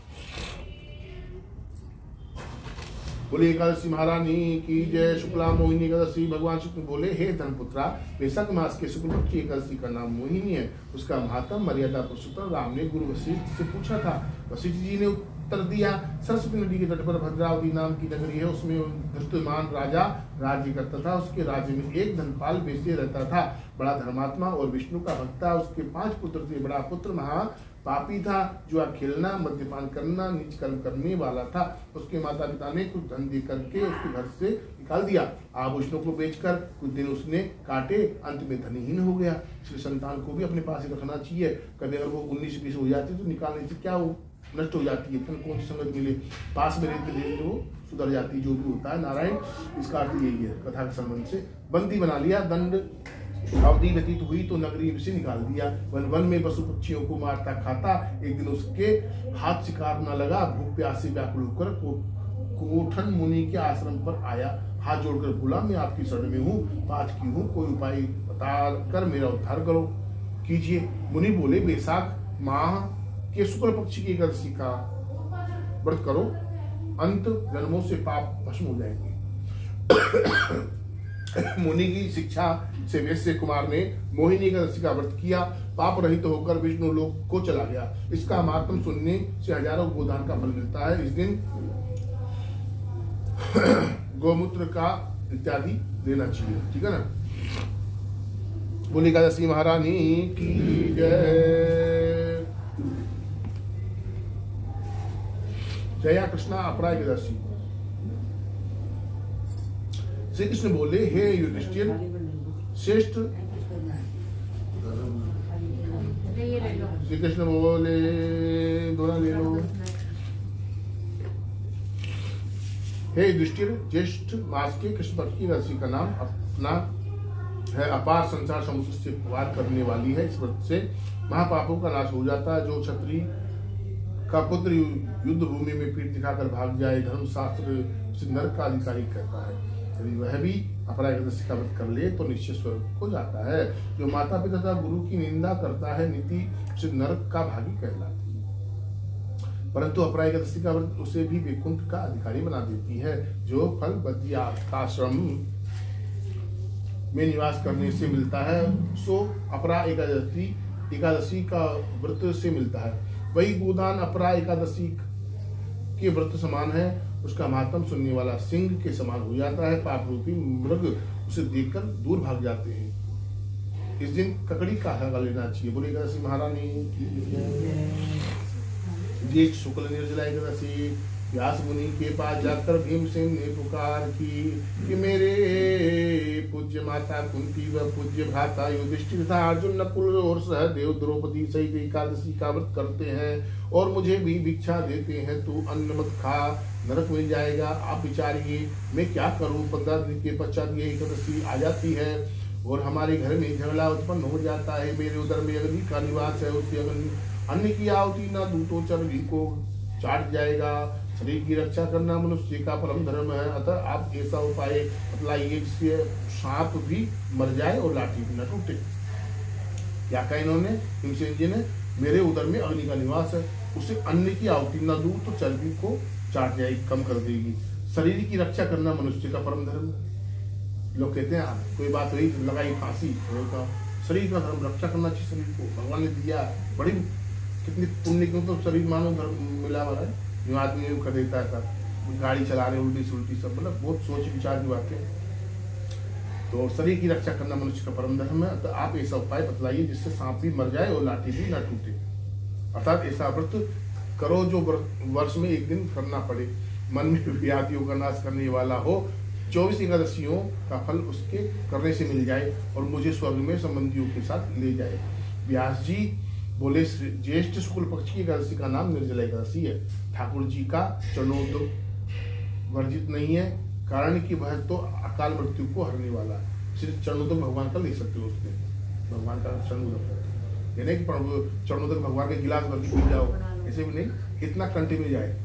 Speaker 1: बोले एकादशी महारानी की जय। शुक्ला मोहिनी एकादशी। भगवान शुक्ल बोले, हे धर्मपुत्रा, वैशाख मास के शुक्ल पक्ष की एकादशी का नाम मोहिनी है। उसका महात्म मर्यादा पुरुषोत्तम राम ने गुरु वशिष्ठ से पूछा था। वशिष्ठ जी ने उत्तर दिया, सरस्वती नदी के तट पर भद्रावती नाम की नगरी है। उसमें धृष्टमान राजा राज्य करता था। उसके राज्य में एक धनपाल बेचे रहता था, बड़ा धर्मात्मा और विष्णु का भक्त था। उसके 5 पुत्र थे। बड़ा पुत्र महा पापी था, जुआ खेलना, मद्यपान करना, नीच कर्म करने वाला था। उसके माता पिता ने कुछ धन दे करके उसके घर से निकाल दिया। आभूषणों को बेचकर कुछ दिन उसने काटे, अंत में धनहीन हो गया। इसलिए संतान को भी अपने पास ही रखना चाहिए। कभी अगर वो 19-20 हो जाती तो निकालने से क्या वो नष्ट हो जाती है। कौन सी संगत मिले, पास में रहते तो सुधर जाती, जो भी होता है। नारायण इसका अर्थ यही है। कथा के संबंध से बंदी बना लिया। दंड अवधि व्यतीत हुई तो नगरी से निकाल दिया। वन में पशु पक्षियों को मारता खाता। एक दिन उसके हाथ शिकार न लगा। भूख प्यास से व्याकुल होकर कोठन मुनि के आश्रम पर आया। हाथ जोड़कर बोला, मैं आपकी शरण में हूँ, पाच की हूँ, कोई उपाय बता कर मेरा उद्धार करो कीजिए। मुनि बोले, वैशाख माह के शुक्ल पक्ष की एकादशी का व्रत करो, अंत जन्मों से पाप भस्म हो जाएंगे। मुनि की शिक्षा से वैश्य कुमार ने मोहिनी एकादशी का व्रत किया। पाप रहित होकर विष्णु लोक को चला गया। इसका महात्म सुनने से हजारों गोदान का फल मिलता है। इस दिन गोमूत्र का इत्यादि देना चाहिए, ठीक है ना। बोली एकादशी महारानी की जय। जया कृष्णा अपरा एकादशी। श्री कृष्ण बोले, हे युधिष्ठिर, श्रेष्ठ। श्री कृष्ण बोले, दोनों ले लो। हे युधिष्ठिर, ज्येष्ठ मास के कृष्ण पक्ष की एकादशी का नाम अपना है। अपार संसार समुद्र से पार करने वाली है। इस व्रत से महापापों का नाश हो जाता है। जो क्षत्रिय का पुत्र युद्ध भूमि में पीठ दिखाकर भाग जाए, धर्मशास्त्र से नरक का अधिकारी कहता है। यदि वह भी अपरा एकादशी का व्रत कर ले तो निश्चय स्वर्ग को जाता है। जो माता पिता तथा गुरु की निंदा करता है, नीति से नरक का भागी कहलाती है। परंतु अपरा एकादशी का व्रत उसे भी वैकुंठ का अधिकारी बना देती है। जो फल बद्रिकाश्रम में निवास करने से मिलता है, सो अपरा एकादशी का व्रत से मिलता है। वही गोदान अपरा एकादशी के व्रत समान है। उसका महात्म सुनने वाला सिंह के समान हो जाता है। पाप रूपी मृग उसे देखकर दूर भाग जाते हैं। इस दिन ककड़ी का धागा लेना चाहिए। बोले एकादशी महारानी की। ज्येष्ठ शुक्ल निर्जला एकादशी। व्यास मुनि के पास जाकर भीमसेन ने पुकार की कि मेरे पूज्य माता कुंती व पूज्य भ्राता युधिष्ठिर तथा अर्जुन, नकुल और सहदेव द्रौपदी सहित एकादशी का व्रत करते हैं और मुझे भी भिक्षा देते हैं। तू अन्न मत खा, नरक मिल जाएगा। आप विचारिए मैं क्या करूं, 15 दिन के पश्चात ये एकादशी आ जाती है और हमारे घर में झगड़ा उत्पन्न हो जाता है, मेरे उदर में अग्नि का निवास है, उसकी अन्न की आहुति न दूं तो चर्बी को चाट जाएगा। शरीर की रक्षा करना मनुष्य का परम धर्म है, अतः आप ऐसा उपाय बतलाइए जिससे सांप भी मर जाए और लाठी भी न टूटे। क्या कहा इन्होंने, भीमसेन जी ने, मेरे उदर में अग्नि का निवास है, उसे अन्न की आहुति न दूं तो चर्बी को चाट जाएगी, कम कर देगी। शरीर की रक्षा करना मनुष्य का परम धर्म है। लोग कहते हैं कोई बात हुई लगाई फांसी, शरीर का धर्म रक्षा करना चाहिए। शरीर को भगवान ने दिया, बड़ी कितनी पुण्य की तो शरीर मानो धर्म मिला हुआ है। जो आदमी कर देता था, गाड़ी चला रहे उल्टी सुल्टी सब, मतलब बहुत सोच विचार की बातें। तो शरीर की रक्षा करना मनुष्य का परम धर्म है, तो आप ऐसा उपाय बतलाइए जिससे सांप भी मर जाए और लाठी भी न टूटे। अर्थात ऐसा व्रत करो जो वर्ष में एक दिन करना पड़े, मन में व्याधियों का नाश करने वाला हो, 24 एकादशियों का फल उसके करने से मिल जाए और मुझे स्वर्ग में संबंधियों के साथ ले जाए। व्यास जी बोले, ज्येष्ठ शुक्ल पक्ष की एकादशी का नाम निर्जला एकादशी है। ठाकुर जी का चरणोदक वर्जित नहीं है, कारण कि वह तो अकाल मृत्यु को हरने वाला है। सिर्फ चरणोदक भगवान का ले सकते हो, उसमें भगवान का चरणोदक है, यानी कि चरणोदक भगवान के गिलास भर के पी जाओ, ऐसे भी नहीं, इतना कंटे में जाए।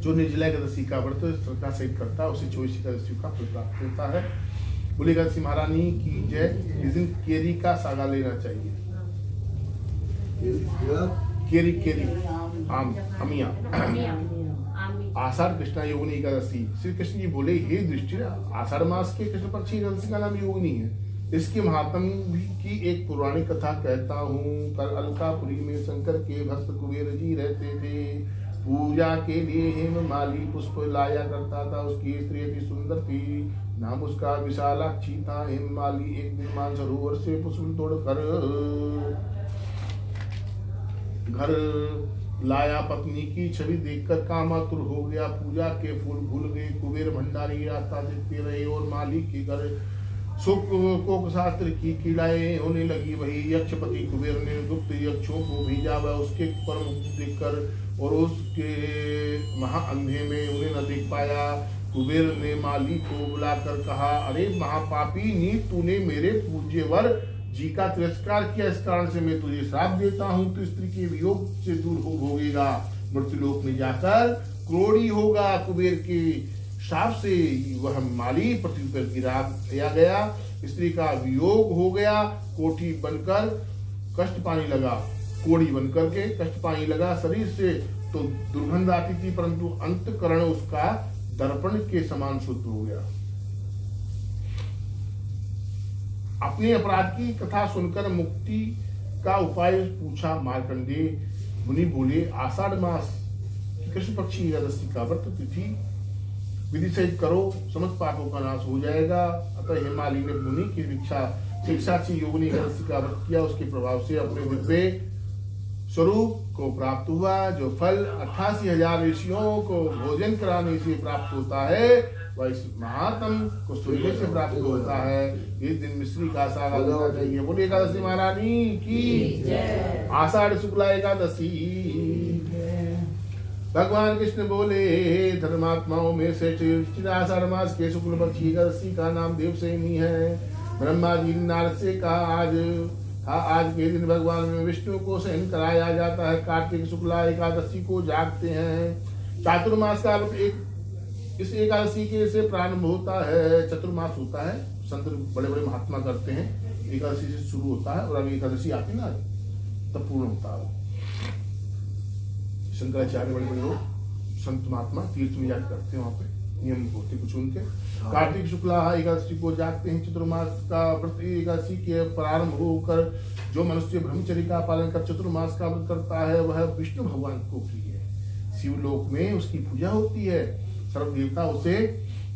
Speaker 1: जो निर्जला एकादशी का व्रत श्रद्धा सहित करता है उसे 24 एकादशी का फल प्राप्त होता है। बोले एकादशी महारानी की जय। इस दिन केरी का सागा लेना चाहिए। केरी केरी आम अमिया। आषाढ़ कृष्णा योगिनी एकादशी। श्री कृष्ण जी बोले, हे दृष्टि, आषाढ़ मास के कृष्ण पक्ष एकादशी का नाम योगिनी है। इसके महात्म की एक पौराणिक कथा कहता हूँ। कल अलकापुरी में शंकर के भक्त कुबेर जी रहते थे। पूजा के लिए हेममाली पुष्प लाया करता था। उसकी स्त्री अति सुंदर थी, नाम उसका विशालाक्षी था। हेममाली एक दिन मानसरोवर से पुष्प तोड़कर घर लाया। पत्नी की छवि देखकर कामातुर हो गया, पूजा के फूल भूल गए। कुबेर भंडारी रास्ता देखते रहे और माली के घर सुख कोक शास्त्र की कीड़ाएं होने लगी। वही यक्षपति कुबेर ने गुप्त यक्षों को भेजा, वह उसके कर्म देखकर और उसके महा अंधे में उन्हें न देख पाया। कुबेर ने माली को बुलाकर कहा, अरे महापापी नीच, तूने मेरे पूज्यवर जी का तिरस्कार किया, इस कारण से मैं तुझे श्राप देता हूँ। तो स्त्री के वियोग से दूर हो भोगेगा, मृत्युलोक में जाकर क्रोड़ी होगा। कुबेर के श्राप से वह माली पृथ्वी पर गिराया गया। स्त्री का वियोग हो गया, कोठी बनकर कष्ट पाने लगा, कोड़ी बनकर के कष्ट पाने लगा। शरीर से तो दुर्गंध आती थी, परंतु अंतकरण उसका दर्पण के समान शुद्ध हो गया। अपने अपराध की कथा सुनकर मुक्ति का उपाय पूछा मार्कंडेय मुनि। बोले, आषाढ़ मास कृष्ण पक्षी एकादशी का व्रत तिथि विधि सहित करो, समस्त पापों का नाश हो जाएगा। अतः हेमाली ने मुनि की शिक्षा से योगिनी एकादशी का व्रत किया। उसके प्रभाव से अपने दिव्य स्वरूप को प्राप्त हुआ। जो फल 88,000 ऋषियों को भोजन कराने से प्राप्त होता है, वह इस महात्म को सुनने से प्राप्त होता है। इस दिन मिश्री का सागा लेना चाहिए। बोलिए एकादशी महारानी की जय। आषाढ़ शुक्ला एकादशी। भगवान कृष्ण बोले, धर्मात्माओं में श्रेष्ठ आषाढ़ मास के शुक्ल पक्ष एकादशी का नाम देवसेनी है। ब्रह्मा जी ने नारद से कहा, आज के दिन भगवान में विष्णु को शयन कराया जाता है। कार्तिक शुक्ला एकादशी को जागते हैं। चातुर्मास का इस एकादशी के से प्रारंभ होता है। चतुर्मास होता है, संत बड़े बड़े महात्मा करते हैं, एकादशी से शुरू होता है और अभी एकादशी आती ना तब पूर्ण होता है। शंकराचार्य बड़े बड़े लोग संत महात्मा तीर्थ में जाकर करते हैं, वहां पे नियम होते कुछ उनके। कार्तिक शुक्ला एकादशी को जागते हैं। चतुर्मास का व्रत एकादशी के प्रारंभ होकर जो मनुष्य ब्रह्मचर्य का पालन कर चतुर्मास का व्रत करता है, वह विष्णु भगवान को प्रिय है। शिवलोक में उसकी पूजा होती है, सर्व देवता उसे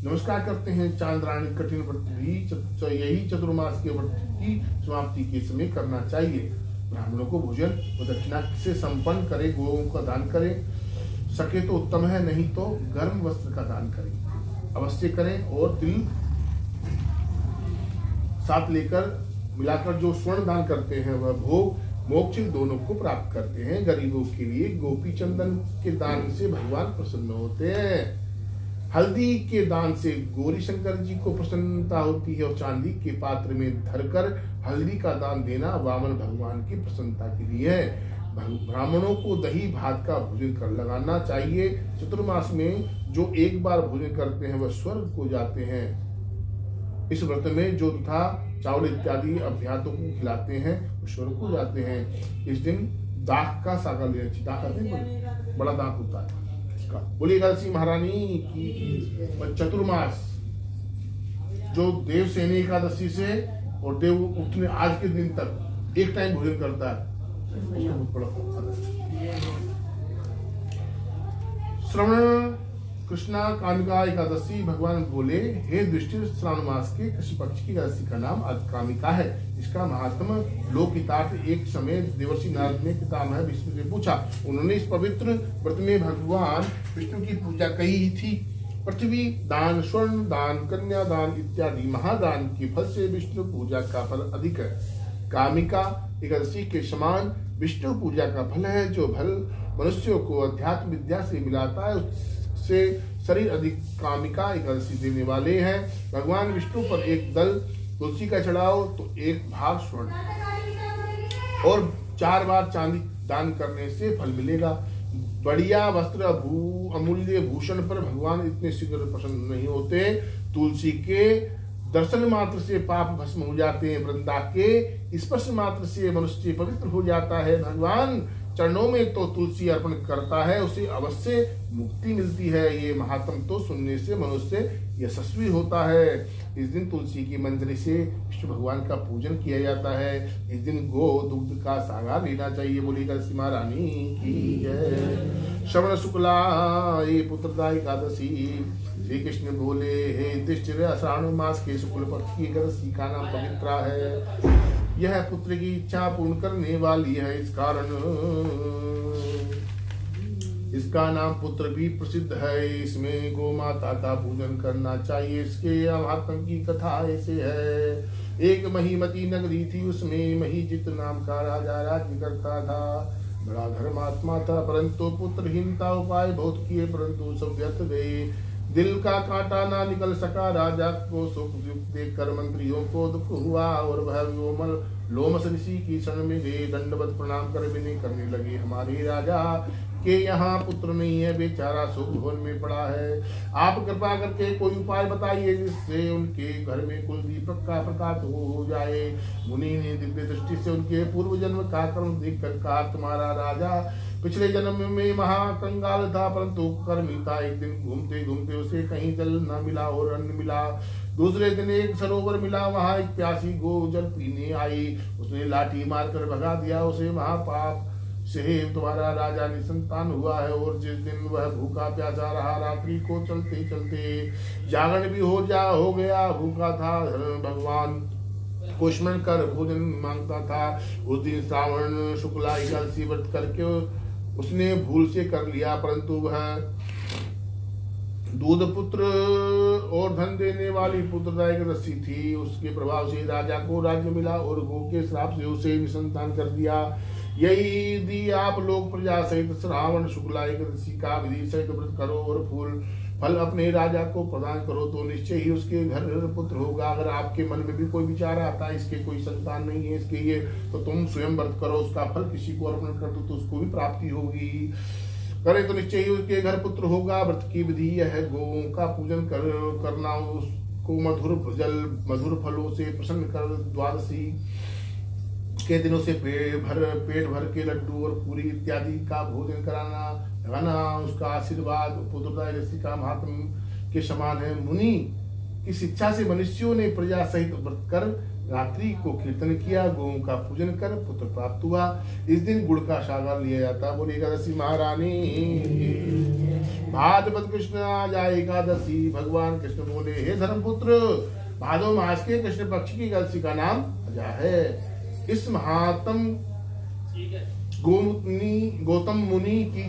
Speaker 1: नमस्कार करते हैं। चांद्रायण कठिन व्रत भी यही चतुर्मास के व्रत की समाप्ति के समय करना चाहिए। ब्राह्मणों को भोजन व दक्षिणा से संपन्न करे, गोओं का दान करे, सके तो उत्तम है, नहीं तो गर्म वस्त्र का दान करें, अवश्य करें। और तिल साथ लेकर मिलाकर जो स्वर्ण दान करते हैं वह भोग मोक्ष दोनों को प्राप्त करते हैं। गरीबों के लिए गोपी चंदन के दान से भगवान प्रसन्न होते हैं। हल्दी के दान से गौरी शंकर जी को प्रसन्नता होती है और चांदी के पात्र में धरकर हल्दी का दान देना वामन भगवान की प्रसन्नता के लिए है। ब्राह्मणों को दही भात का भोजन कर लगाना चाहिए। चतुर्मास में जो एक बार भोजन करते हैं वह स्वर्ग को जाते हैं। इस व्रत में जो तथा चावल इत्यादि अभ्यातों को खिलाते हैं वो स्वर्ग को जाते हैं। इस दिन दाख का सागर लेना चाहिए। दाख कहते हैं बड़ा दाख होता है इसका। बोली एकादशी महारानी की। चतुर्मास जो देवसेनी एकादशी से और देव उठने आज के दिन तक एक टाइम भोजन करता है, श्रवण कृष्णा कामिका एकादशी। भगवान बोले, हे दृष्टि, श्रावण मास के कृष्ण पक्ष की एकादशी का नाम कामिका है। इसका महात्म लोकहितार्थ एक समय देवर्षि नारद ने पितामह विष्णु से पूछा। उन्होंने इस पवित्र व्रत में भगवान विष्णु की पूजा कही थी। पृथ्वी दान, स्वर्ण दान, कन्या दान इत्यादि महादान के फल से विष्णु पूजा का फल अधिक है। कामिका एकादशी के समान विष्णु पूजा का फल है। जो फल मनुष्यों को अध्यात्म विद्या से मिलाता है उससे शरीर अधिक कामिका एकादशी देने वाले हैं। भगवान विष्णु पर एक दल तुलसी का चढ़ाओ तो एक भाग स्वर्ण और 4 बार चांदी दान करने से फल मिलेगा। बढ़िया वस्त्र अमूल्य भूषण पर भगवान इतने शीघ्र प्रसन्न नहीं होते। तुलसी के दर्शन मात्र से पाप भस्म हो जाते हैं। वृंदा के स्पर्श मात्र से मनुष्य पवित्र हो जाता है। भगवान चरणों में तो तुलसी अर्पण करता है उसे अवश्य मुक्ति मिलती है। ये महात्म तो सुनने से मनुष्य यशस्वी होता है। इस दिन तुलसी की मंजरी से विष्णु भगवान का पूजन किया जाता है। इस दिन गो दुग्ध का सागर लेना चाहिए। बोली एकादशी महारानी की जय। श्रवण शुक्ला ये पुत्रदा एकादशी। श्री कृष्ण बोले, हे युधिष्ठिर, श्रावण मास के शुक्ल पक्ष की एकादशी का नाम पवित्रा है। यह पुत्र की इच्छा पूर्ण करने वाली है। इस कारण इसका नाम पुत्र भी प्रसिद्ध है। इसमें गौ माता का पूजन करना चाहिए। इसके महात्म की कथा ऐसे है। एक महीमती नगरी थी, उसमें महीजित नाम का राजा राज्य करता था। बड़ा धर्मात्मा था, परंतु पुत्रहीनता उपाय बहुत किए, परंतु सब व्यर्थ गए। दिल का कांटा ना निकल सका। राजा को सुख देखकर मंत्रियों को दुख हुआ और वह लोमस ऋषि की शरण में गए। दंडवत प्रणाम कर विनय करने लगे, हमारे राजा के यहाँ पुत्र नहीं है, बेचारा सुख भवन में पड़ा है। आप कृपा करके कोई उपाय बताइए जिससे उनके घर में कुल दीपक का प्रकाश हो जाए। मुनि ने दिव्य दृष्टि से उनके पूर्व जन्म का कर्म देख कर कहा, तुम्हारा राजा पिछले जन्म में महाकंगाल था, परंतु कर्मी था। एक दिन घूमते घूमते उसे कहीं जल न मिला और अन्न मिला। दूसरे दिन एक सरोवर मिला, वहां एक प्यासी गो जल पीने आई। उसने लाठी मारकर भगा दिया उसे। महापाप से तुम्हारा राजा निसंतान हुआ है। और जिस दिन वह भूखा प्यासा रहा, रात्रि को चलते चलते जागरण भी हो गया, भूखा था, भगवान को स्मरण कर भोजन मांगता था। उस दिन श्रावण शुक्ला एकादशी व्रत करके उसने भूल से कर लिया, परंतु वह दूध पुत्र और धन देने वाली पुत्रदा एकादशी थी। उसके प्रभाव से राजा को राज्य मिला और गो के श्राप से उसे निसंतान कर दिया। यदि आप लोग प्रजा सहित श्रावण शुक्ला एकादशी का विधि सहित व्रत करो और फल अपने राजा को प्रदान करो तो निश्चय ही उसके घर पुत्र होगा। अगर आपके मन में भी कोई विचार आता है इसके कोई संतान नहीं है इसके ये, तो तुम स्वयं व्रत करो, उसका फल किसी को अर्पण कर दो तो उसको भी प्राप्ति होगी। करे तो निश्चय ही उसके घर पुत्र होगा। व्रत की विधि यह है, गौओं का पूजन करना, उसको मधुर फलों से प्रसन्न कर द्वादशी के दिनों से पेट भर के लड्डू और पूरी इत्यादि का भोजन लगाना उसका आशीर्वाद पुत्रदा एकादशी का महात्म के समान है। मुनि की शिक्षा से मनुष्यों ने प्रजा सहित व्रत कर रात्रि को कीर्तन किया, गौओं का पूजन कर पुत्र प्राप्त हुआ। इस दिन गुड़ का सागर लिया जाता। बोली एकादशी महारानी। भाद्रपद कृष्ण आज एकादशी। भगवान कृष्ण बोले, हे धर्मपुत्र, भादो मास के कृष्ण पक्ष की एकादशी का नाम अजा है। इस महात्म गौतम मुनि की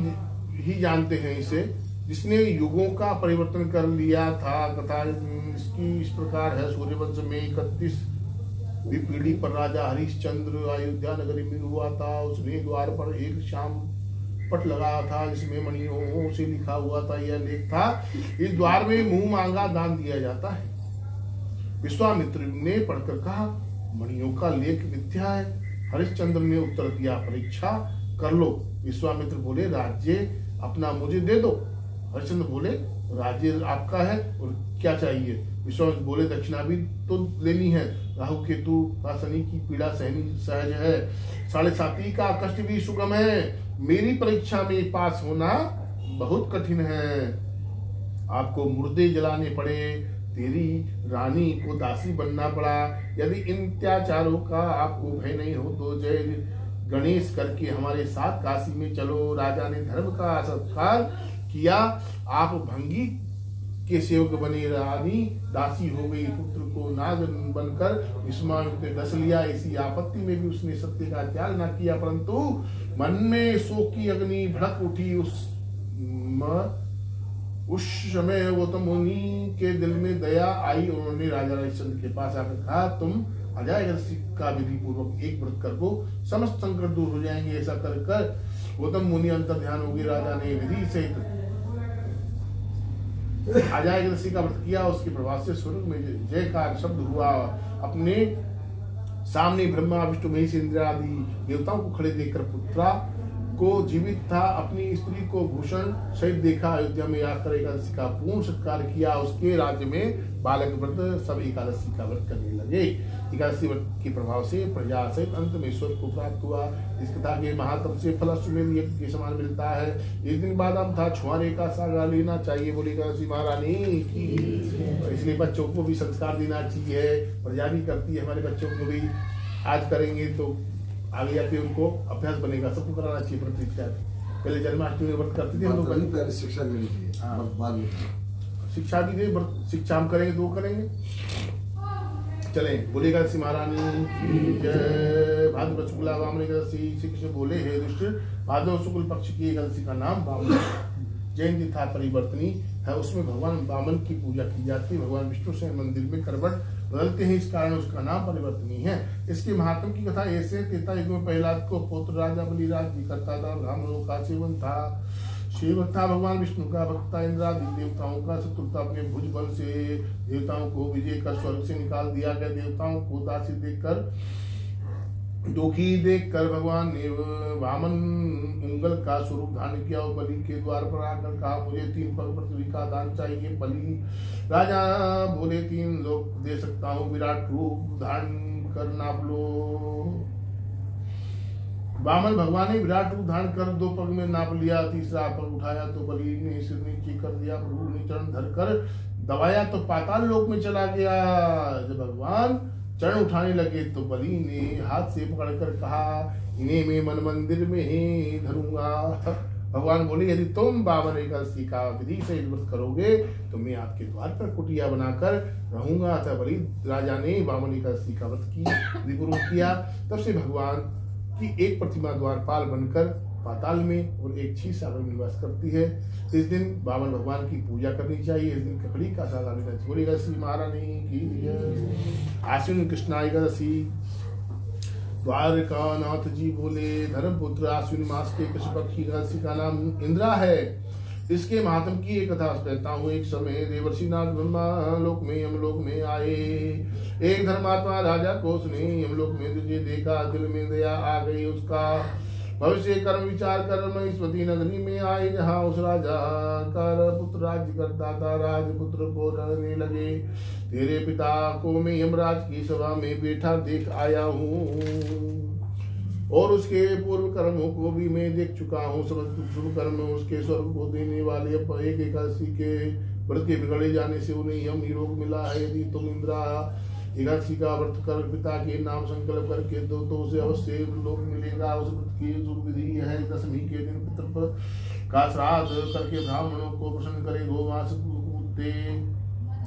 Speaker 1: ही जानते हैं इसे, जिसने युगों का परिवर्तन कर लिया था। कथा इसकी इस प्रकार है। सूर्यवंश में 31 विपीढ़ी पर राजा हरिश्चंद्र अयोध्या नगरी में हुआ था। उसने द्वार पर एक श्याम पट लगाया था जिसमें मणियों से लिखा हुआ था। यह लेख था, इस द्वार में मुंह मांगा दान दिया जाता है। विश्वामित्र ने पढ़कर कहा, मणियों का लेख मिथ्या है। हरिश्चंद्र ने उत्तर दिया, परीक्षा कर लो। विश्वामित्र बोले, राज्य अपना मुझे दे दो। हरिश्चंद्र बोले, राज्य आपका है और क्या चाहिए? विश्वामित्र बोले, दक्षिणा भी तो लेनी है। राहु केतु का शनि की पीड़ा सहनी सहज है, 7.5 का कष्ट भी सुगम है। मेरी परीक्षा में पास होना बहुत कठिन है। आपको मुर्दे जलाने पड़े, तेरी रानी को दासी बनना पड़ा। यदि इन अत्याचारों का आपको भय नहीं हो तो जय गणेश करके हमारे साथ काशी में चलो। राजा ने धर्म का सत्कार किया। आप भंगी के सेवक बने, रानी दासी हो गई। पुत्र को नाग बनकर विश्वामित्र ने डस लिया। इसी आपत्ति में भी उसने सत्य का त्याग न किया, परंतु मन में शोक की अग्नि भड़क उठी। उस समय गौतम मुनि के दिल में दया आई। उन्होंने राजा हरिश्चंद्र के पास आकर कहा, तुम अजायदर्शी का विधि पूर्वक एक व्रत कर दो, समस्त संकट दूर हो जाएंगे। ऐसा कर गौतम मुनि अंतर ध्यान हो गए। राजा ने विधि सहित अजायदर्शी का व्रत किया। उसके प्रभाव से स्वर्ग में जयकार शब्द हुआ। अपने सामने ब्रह्मा विष्णु महेश इंद्र आदि देवताओं को खड़े देखकर पुत्रा को जीवित था अपनी स्त्री को भूषण सहित देखा। अयोध्या में आकर एकादशी का पूर्ण सत्कार किया। उसके राज्य में बालक व्रत सब एकादशी का व्रत करने लगे। एकादशी व्रत के प्रभाव से प्रजा सहित अंत में स्वर्ग को प्राप्त हुआ। इस कथा के महात्म से फल अश्वमेध यज्ञ के समान मिलता है। एक दिन बादाम था, छुआरे का सागा लेना चाहिए, बोली एकादशी महारानी की। इसलिए बच्चों को भी संस्कार देना चाहिए, प्रजा भी करती है, हमारे बच्चों को भी आज करेंगे तो आगे जाके उनको अभ्यास बनेगा। सबको कराना चाहिए व्रत इत्यादि। पहले जन्माष्टमी में व्रत करते थे हम लोग,
Speaker 2: पहले शिक्षा मिली थी। बाद में
Speaker 1: शिक्षा भी दे, शिक्षा हम करेंगे तो वो करेंगे। चले, बोलेगा श्री महारानी की जय। भाद्रपद शुक्ला वामन एकादशी। श्री कृष्ण बोले, हे दुष्ट, भाद्रपद शुक्ल पक्ष की एकादशी का नाम वामन जयंती था, परिवर्तनी है। उसमें भगवान वामन की पूजा की जाती है। भगवान विष्णु से मंदिर में करवट बदलते हैं, इस कारण उसका नाम परिवर्तनी है। इसके महात्म की कथा ऐसे, त्रेता युग में प्रहलाद को पुत्र राजा बलि राज्य करता था। ब्राह्मणों का सेवन था भगवान विष्णु का भक्त था। इंद्र आदि देवताओं का शत्रुता अपने भुज बल से देवताओं को विजय कर स्वर्ग से निकाल दिया गया। देवताओं को दासी देखकर दुखी देखकर भगवान ने वामन उंगल का स्वरूप धारण किया और बलि के द्वार पर आकर कहा, मुझे 3 पग पृथ्वी का दान चाहिए। बलि राजा बोले, 3 लोग दे सकता हूँ, विराट रूप धारण कर नाप लो। वामन भगवान ने विराट रूप धारण कर 2 पग में नाप लिया। तीसरा पग उठाया तो बलि ने सिर नीचे कर दिया। प्रभु ने चरण धरकर दबाया तो पाताल लोक में चला गया। जब भगवान चरण उठाने लगे तो बलि ने हाथ से पकड़कर कहा, इन्हें मैं मन मंदिर में ही धरूंगा। भगवान बोले, यदि तुम वामन एकादशी का विधि से व्रत करोगे तो मैं आपके द्वार पर कुटिया बनाकर रहूंगा। अतः बलि राजा ने वामन एकादशी का व्रत किया। तब से भगवान की एक प्रतिमा द्वारपाल बनकर पाताल में और एक क्षीर सागर में निवास करती है। इस दिन वामन भगवान की पूजा करनी चाहिए। इस दिन ककड़ी का सागा लेना चाहिए। बोली एकादशी महारानी की। आश्विन कृष्णा एकादशी। द्वारका नाथ जी बोले, धर्मपुत्र आश्विन मास के कृष्ण पक्ष की एकादशी का नाम इंद्रा है। इसके महात्म की एक कथा कहता हूँ। एक समय देवर्षि नाथ ब्रह्मा लोक में यमलोक में आए। एक धर्मात्मा राजा को उसने यमलोक में तुझे देखा, दिल में दया आ गई। उसका भविष्य कर्म विचार कर महिष्मती नगरी में आए, जहाँ उस राजा का पुत्र राज्य करता था। राजपुत्र को डरने लगे, तेरे पिता को मैं यमराज की सभा में बैठा देख आया हूँ और उसके पूर्व कर्मों को भी मैं देख चुका हूँ। समस्त शुभ कर्म उसके स्वर्ग को देने वाले एक एकादशी के व्रत के बिगड़े जाने से उन्हें यम योग मिला है। यदि तुम इंद्रा एकादशी का व्रत कर पिता के नाम संकल्प करके तो उसे अवश्य लोक मिलेगा। उस व्रत की विधि है, दशमी के दिन पितृ का श्राद्ध करके ब्राह्मणों को प्रसन्न करे।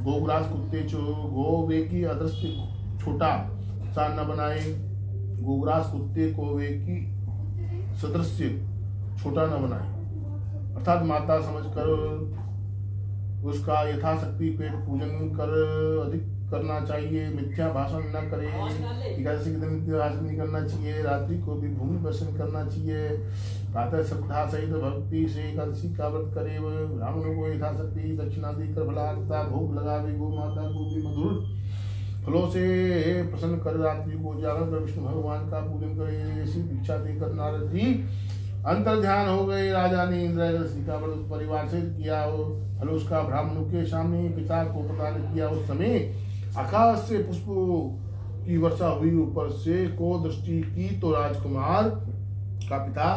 Speaker 1: गोग्रास कुत्ते गोवे की अदृश्य छोटा सा न बनाए। गोग्रास कुत्ते को वे की सदृश्य छोटा न बनाए, अर्थात माता समझकर उसका यथाशक्ति पेट पूजन कर अधिक करना चाहिए, मिथ्या भाषण न करे, एकादशी के दिन मिथ्या भाषण नहीं करना चाहिए, रात्रि को भी भूमि दर्शन करना चाहिए, प्रातः श्रद्धा सहित भक्ति से एकादशी का व्रत करे, ब्राह्मणों को यथाशक्ति दक्षिणा देकर भला भोग लगावे, गो माता को भी मधुर फलों से प्रसन्न कर रात्रि को जागरण कर विष्णु भगवान का पूजन करे। ऐसी दीक्षा देकर नारद जी अंतर ध्यान हो गए। राजा ने इंद्र एकादशी का व्रत परिवार से किया, फल उसका ब्राह्मणों के सामने पिता को प्रदान किया। उस समय आकाश से पुष्पों की वर्षा हुई, ऊपर से को दृष्टि की तो राजकुमार का पिता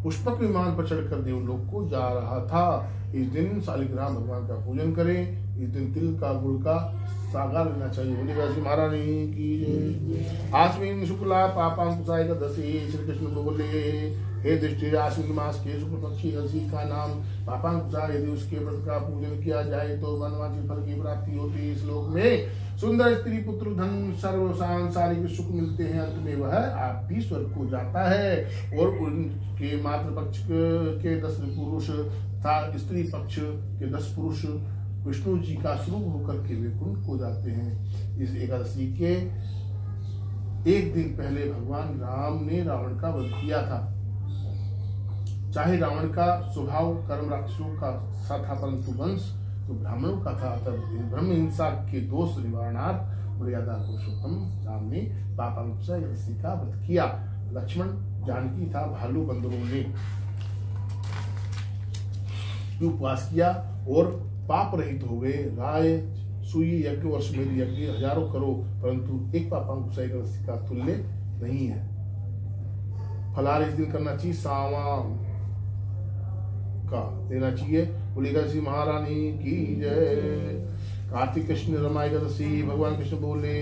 Speaker 1: पुष्पक विमान पर चढ़कर देवलोक को जा रहा था। इस दिन शालिग्राम भगवान का पूजन करें। इस दिन तिल का गुड़ का सागा लेना चाहिए। बोले महारानी की आश्विन शुक्ला पापांकुशा एकादशी। श्री कृष्ण बोले, हे दृष्टि, आश्विन मास के शुक्ल पक्षी एकादशी का नाम पापांकुशा। यदि उसके व्रत का पूजन किया जाए तो मनवांछित फल की प्राप्ति होती है। इस श्लोक में सुंदर स्त्री, पुत्र, धन, सर्व सांसारिक सुख मिलते हैं। अंत में वह आप भी स्वर्ग को जाता है और उनके मातृ पक्ष के 10 पुरुष तथा स्त्री पक्ष के 10 पुरुष विष्णु जी का स्वरूप होकर के वैकुंठ को जाते हैं। इस एकादशी के एक दिन पहले भगवान राम ने रावण का वध किया था। चाहे रावण का स्वभाव कर्म राक्षसों का सा था, परंतु वंश तो ब्राह्मणों का था। तब ब्रह्म हिंसा के दोष निवारणार्थ मर्यादा पुरुषोत्तम राम ने पापांकुशा एकादशी का व्रत किया। लक्ष्मण, जानकी था भालू बंदरों ने उपवास किया और पाप रहित हो गए। राय, सूय यज्ञ और सुमेध यज्ञ हजारों करो, परंतु एक पापांकुशा एकादशी का तुल्य नहीं है। फलाहार इस दिन करना चाहिए, सावा का देना चाहिए। बोली एकादशी महारानी की जय। कार्तिक कृष्ण रमा एकादशी। भगवान कृष्ण बोले,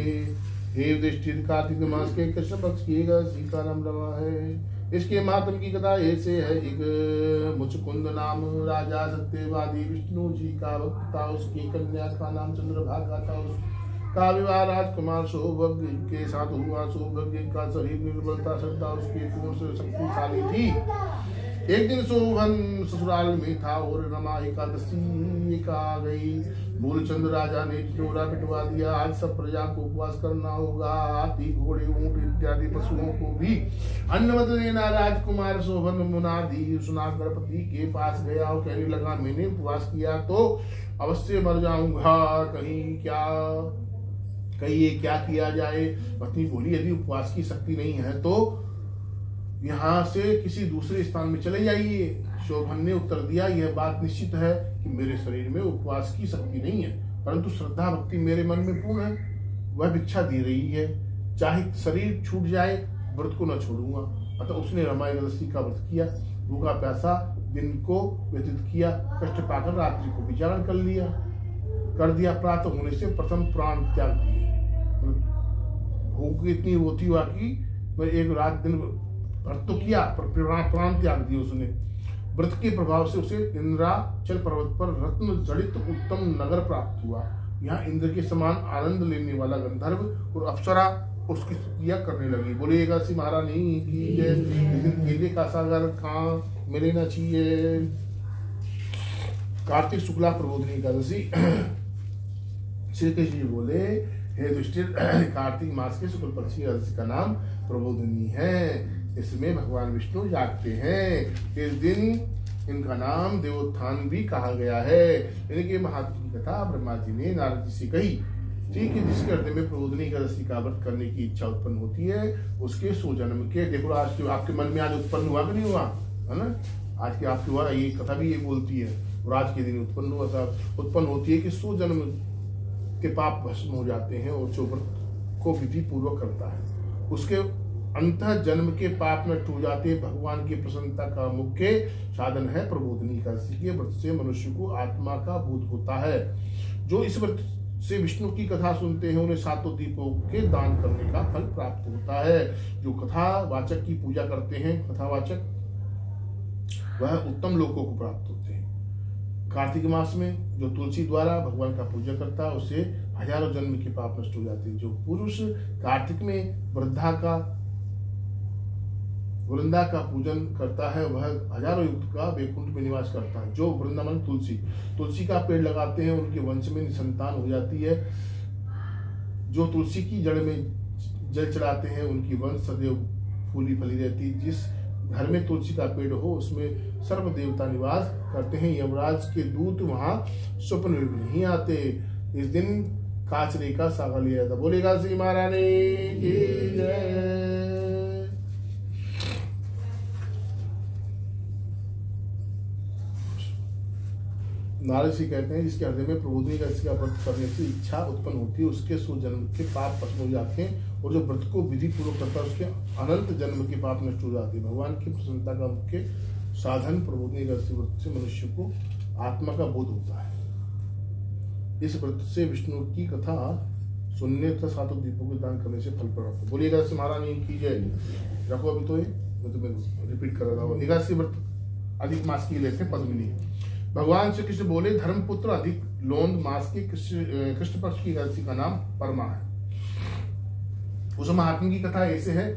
Speaker 1: हे युधिष्ठिर, कार्तिक मास के कृष्ण पक्ष की एकादशी का नाम रमा है। इसके महात्म की कथा ऐसे है। एक मुचकुंद नाम राजा सत्यवादी विष्णु जी का भक्त था। उसकी कन्या का नाम चंद्रभागा था। उसका विवाह राजकुमार सौभाग्य के साथ हुआ। सौभाग्य का शरीर निर्बलता, श्रद्धा उसकी पूर्ण से शक्तिशाली थी। एक दिन शोभन ससुराल में था और रमा एकादशी का आ गई। मूलचंद राजा ने टिटोरा पिटवा दिया। आज सब प्रजा को उपवास करना होगा। हाथी, घोड़े, ऊंट इत्यादि पशुओं को भी अन्न मत देना। राजकुमार शोभन मुनादी सुनाकर पति के पास गया और कहने लगा, मैंने उपवास किया तो अवश्य मर जाऊंगा। कहिए क्या किया जाए। पत्नी बोली, यदि उपवास की शक्ति नहीं है तो यहाँ से किसी दूसरे स्थान में चले जाइए। शोभन ने उत्तर दिया, यह बात निश्चित है कि मेरे शरीर में उपवास की शक्ति नहीं है, परंतु श्रद्धा भक्ति मेरे मन में पूर्ण है। वह भिक्षा दे रही है, चाहे शरीर छूट जाए व्रत को न छोड़ूंगा। अतः उसने रमा एकादशी का व्रत किया। भूखा प्यासा दिन को व्यतीत किया। कष्ट पाकर रात्रि को विचारण कर दिया। प्रातः होने से प्रथम प्राण त्याग दिए। भूख इतनी होती हुआ कि एक रात दिन व्रत तो किया पर प्राण त्याग दिए उसने। व्रत के प्रभाव से उसे इंद्राचल पर्वत पर रत्न जड़ित उत्तम नगर प्राप्त हुआ। यहाँ इंद्र के समान आनंद लेने वाला गंधर्व और अप्सरा उसकी स्तुतियां करने लगी। बोले एकादशी महारानी की जय। लेकिन केले का सागर कहाँ में लेना चाहिए। कार्तिक शुक्ला प्रबोधिनी एकादशी। श्री कृष्ण जी बोले, हे दुष्टिर, कार्तिक मास के शुक्ल पक्ष की एकादशी का नाम प्रबोधिनी है। इसमें भगवान विष्णु जागते हैं। इस दिन इनका नाम देवोत्थान भी कहा गया है। इनके महात्म की कथा ब्रह्मा जी ने नारद जी से कही। ठीक है, जिसके हृदय में प्रबोधिनी एकादशी का व्रत करने की इच्छा उत्पन्न होती है उसके 100 जन्म के, देखो आज के आपके मन में आज उत्पन्न हुआ कि नहीं हुआ, है ना। आज के आपके हुआ, ये कथा भी ये बोलती है। और आज के दिन उत्पन्न हुआ था, उत्पन्न होती है कि 100 जन्म के पाप भस्म हो जाते हैं और जो व्रत को विधि पूर्वक करता है उसके अंतः जन्म के पाप नष्ट हो जाते। भगवान की प्रसन्नता का मुख्य साधन है प्रबोधिनी एकादशी के व्रत से मनुष्य को आत्मा का बोध होता है। जो इस व्रत से विष्णु की कथा सुनते हैं उन्हें 7 दीपों के दान करने का फल प्राप्त होता है। जो कथावाचक की पूजा करते हैं, कथावाचक, वह उत्तम लोकों को प्राप्त होते हैं। कार्तिक मास में जो तुलसी द्वारा भगवान का पूजा करता है उसे हजारों जन्म के पाप नष्ट हो जाते हैं। जो पुरुष कार्तिक में वृंदा का पूजन करता है वह हजारों युग का वैकुंठ में निवास करता है। जो वृंदावन तुलसी का पेड़ लगाते हैं उनके वंश में निसंतान हो जाती है। जो तुलसी की जड़ में जल चढ़ाते हैं उनकी वंश सदैव फूली फली रहती। जिस घर में तुलसी का पेड़ हो उसमें सर्व देवता निवास करते हैं। यमराज के दूत वहां स्वप्न में भी नहीं आते। इस दिन काचरे का सागर लिया जाता। बोलेगा श्री महारानी की जय। नारद जी कहते हैं जिसके हृदय में प्रबोधिनी का व्रत करने की इच्छा उत्पन्न होती है उसके जन्म के पाप खत्म हो जाते हैं और जो व्रत को विधि पूर्वक करता है उसके अनंत जन्म के पाप नष्ट हो जाते हैं। भगवान की प्रसन्नता का मुख्य साधन प्रबोधिनी का व्रत से मनुष्य को आत्मा का बोध होता है। इस व्रत से विष्णु की कथा सुनने तथा सातों दीपों के दान करने से फल प्राप्त। बोलिएगा श्री महारानी की जय। रखो अभी तो ये मैं तुम्हें रिपीट कर रहा हूँ। एकादशी व्रत अधिक मास की लेते पद्मिनी। भगवान श्री कृष्ण बोले धर्मपुत्र अधिक लोंद मास के कृष्ण पक्ष की एकादशी का नाम परमा है। उस महात्मा की कथा ऐसे है।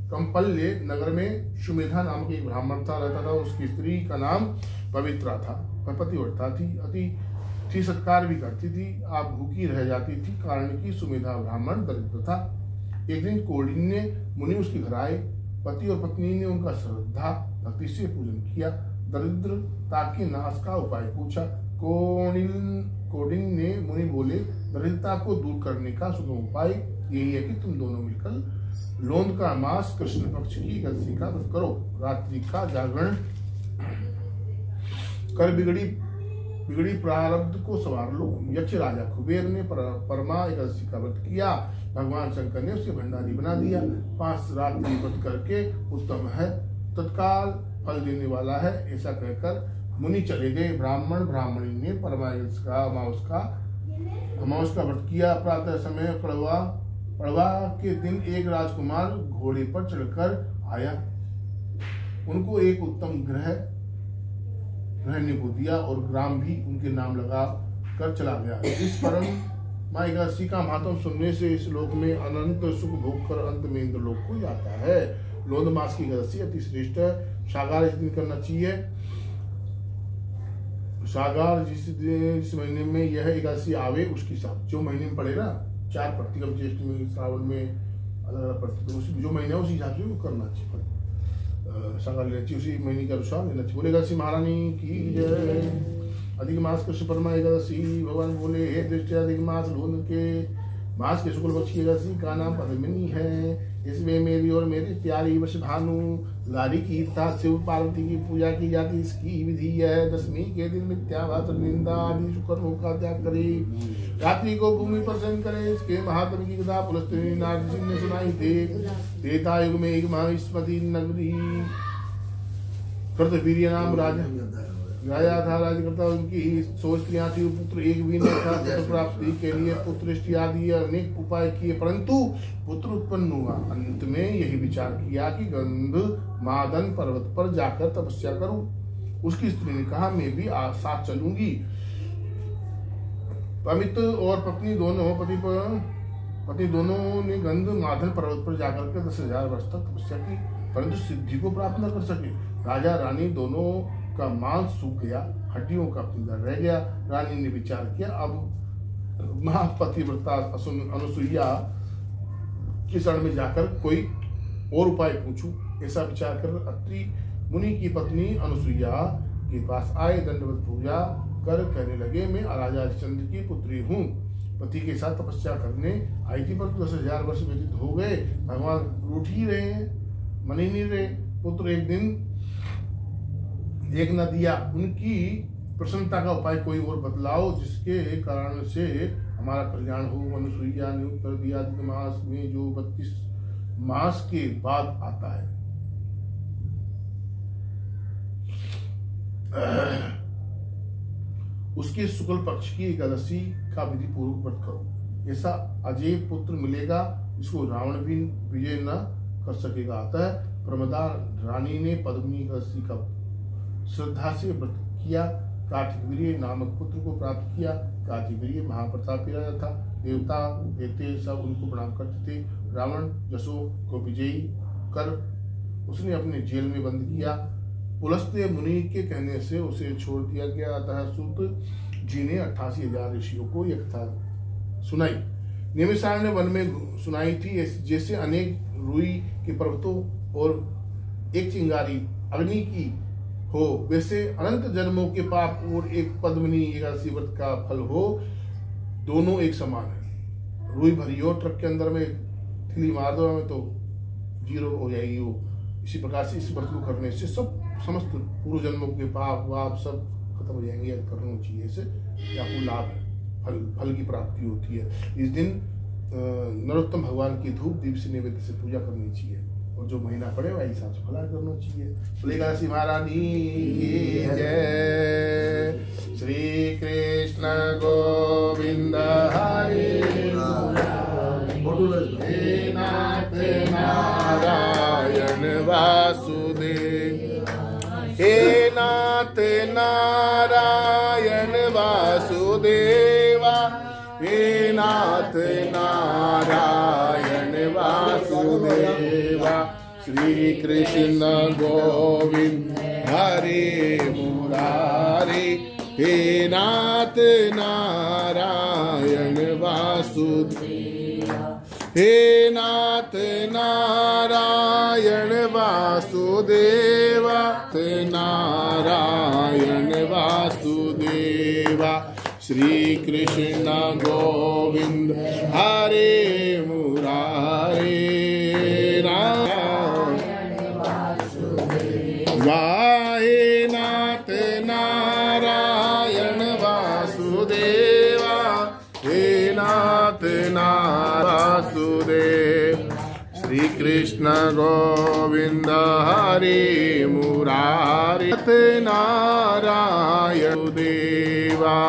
Speaker 1: कंपल्य नगर में सुमेधा नामक एक ब्राह्मण था रहता था। उसकी स्त्री का नाम पवित्रा था। वह पतिव्रता थी, अति सत्कार भी करती थी। आप भूखी रह जाती थी कारण कि सुमेधा ब्राह्मण दरिद्र था। एक दिन कौंडिन्य मुनि उसके घर आए। पति और पत्नी ने उनका श्रद्धा भक्ति से पूजन किया। दरिद्रता के नाश का उपाय पूछा। कौंडिन्य मुनि बोले दरिद्रता को दूर करने का सुगम उपाय यही है कि तुम दोनों मिलकर लोंद का मास कृष्ण पक्ष की एकादशी का व्रत करो। रात्रि का जागरण कर बिगड़ी प्रारब्ध को संवार लो। यक्ष राजा कुबेर ने परमा एकादशी का व्रत किया। भगवान शंकर ने उसे भंडारी बना दिया। 5 रात्रि व्रत करके उत्तम है, तत्काल फल देने वाला है, ऐसा कहकर मुनि चले गए। ब्राह्मणी ने अमावस का व्रत किया। प्रातः समय पड़वा के दिन एक राजकुमार घोड़े पर चढ़कर आया। उनको एक उत्तम ग्रह रहने को दिया और ग्राम भी उनके नाम लगा कर चला गया। इस परम एकादशी का महात्म सुनने से इस लोक में अनंत सुख भोग कर अंत में इंद्र लोक को जाता है। लोंद मास की एकादशी अति श्रेष्ठ है। सागार इस दिन करना चाहिए। सागार जिस महीने में यह एकादशी आवे उसके साथ जो महीने में पड़े ना 4 पड़ती है, ज्येष्ठ में श्रावण में अलग अलग पड़ती है, जो महीना उसी हिसाब से करना चाहिए। सागार लेना चाहिए, उसी महीने के अनुसार लेना चाहिए। बोलेगा श्री महारानी की जय। अधिक मास कृष्ण परमा एकादशी। भगवान बोले हे दृष्टि अधिक मास लोंद के मास के शुक्ल पक्ष की एकादशी का नाम पद्मिनी है। इसमें मेरी और मेरी प्यारी वश भानु लारी की था शिव पार्वती की पूजा की जाती। इसकी विधि है दशमी के दिन मिथ्यावाद निंदा आदि शुक्रों का त्याग करे, रात्रि को भूमि पर शयन करे। इसके महात्म की कथा पुलस्त्य नारद जी ने सुनाई थी। त्रेता युग में एक महिष्मती नगरी कृतवीर्य नाम राजा था। राज्यकर्ता उनकी सोच स्त्रियां थी। पुत्र एक भी नहीं था। पुत्र प्राप्ति के लिए पुत्र आदि अनेक उपाय किए परंतु पुत्र उत्पन्न हुआ। अंत में यही विचार किया कि गंधमादन पर्वत पर जाकर तपस्या करूं। उसकी स्त्री ने कहा मैं भी साथ चलूंगी। पवित्र और पत्नी दोनों ने गंधमादन पर्वत पर जाकर के 10,000 वर्ष तक तपस्या की परंतु सिद्धि को प्राप्त न कर सके। राजा रानी दोनों का मांस सूख गया, हड्डियों का पिंजरा रह गया। रानी ने विचार किया अब महापतिव्रता अनुसुईया की शरण में जाकर कोई और उपाय पूछूं। ऐसा विचार कर अत्रि मुनि की पत्नी अनुसुईया के पास आए। दंडवत पूजा कर कहने लगे मैं राजा हरिश्चंद्र की पुत्री हूँ। पति के साथ तपस्या करने आई थी पर 10,000 वर्ष व्यतीत हो गए। भगवान रूठ ही रहे हैं, मन ही नहीं रहे। पुत्र एक दिन एक न दिया। उनकी प्रसन्नता का उपाय कोई और बतलाओ जिसके कारण से हमारा कल्याण हो। अनुसुईया ने उत्तर दिया अधिक मास में जो 32 मास के बाद आता है उसके शुक्ल पक्ष की एकादशी का विधि पूर्वक व्रत करो। ऐसा अजय पुत्र मिलेगा जिसको रावण भी विजय न कर सकेगा। आता है प्रमदा रानी ने पद्मिनी एकादशी का श्रद्धा से व्रत किया। कार्तिकवीर्य नामक पुत्र को प्राप्त किया। कार्तिकवीर्य महाप्रतापी राजा था। देवता देवते सब उनको प्रणाम करते थे। रावण जसो को विजयी कर उसने अपने जेल में बंद किया। पुलस्त्य मुनि के कहने से उसे छोड़ दिया गया। अतः सूत जी ने 88,000 ऋषियों को यह कथा सुनाई। निमिषारण्य ने वन में सुनाई थी, जैसे अनेक रुई के पर्वतों और एक चिंगारी अग्नि की हो, वैसे अनंत जन्मों के पाप और एक पद्मिनी एकादशी व्रत का फल हो, दोनों एक समान है। रुई भरी हो ट्रक के अंदर में, थिली मार दो हमें तो जीरो हो जाएगी वो। इसी प्रकार से इस व्रत को करने से सब समस्त पूर्व जन्मों के पाप वाप सब खत्म हो जाएंगे। करना चाहिए, इससे आपको लाभ है, फल की प्राप्ति होती है। इस दिन नरोत्तम भगवान की धूप दीप से नैवेद्य से पूजा करनी चाहिए, और जो महीना पड़े वही हिसाब से फलाहार करना चाहिए। एकादशी महारानी की जय। श्री कृष्ण गोविंद हरे नाथ नारायण वासुदेव, हे नाथ नारायण वासुदेवा, हे नाथ नारायण वासुदेवा। श्री कृष्ण गोविंद हरे मुरारी, हे नाथ नारायण वासुदेवा, हे नाथ नारायण वासुदेवा, नारायण वासुदेवा। श्री कृष्ण गोविंद हरे मुरारे, वाहे नाथ नारायण वासुदेवा, हे नाथ वासुदेव। श्री कृष्ण गोविंद हरे मुरारी, नारायण देवा।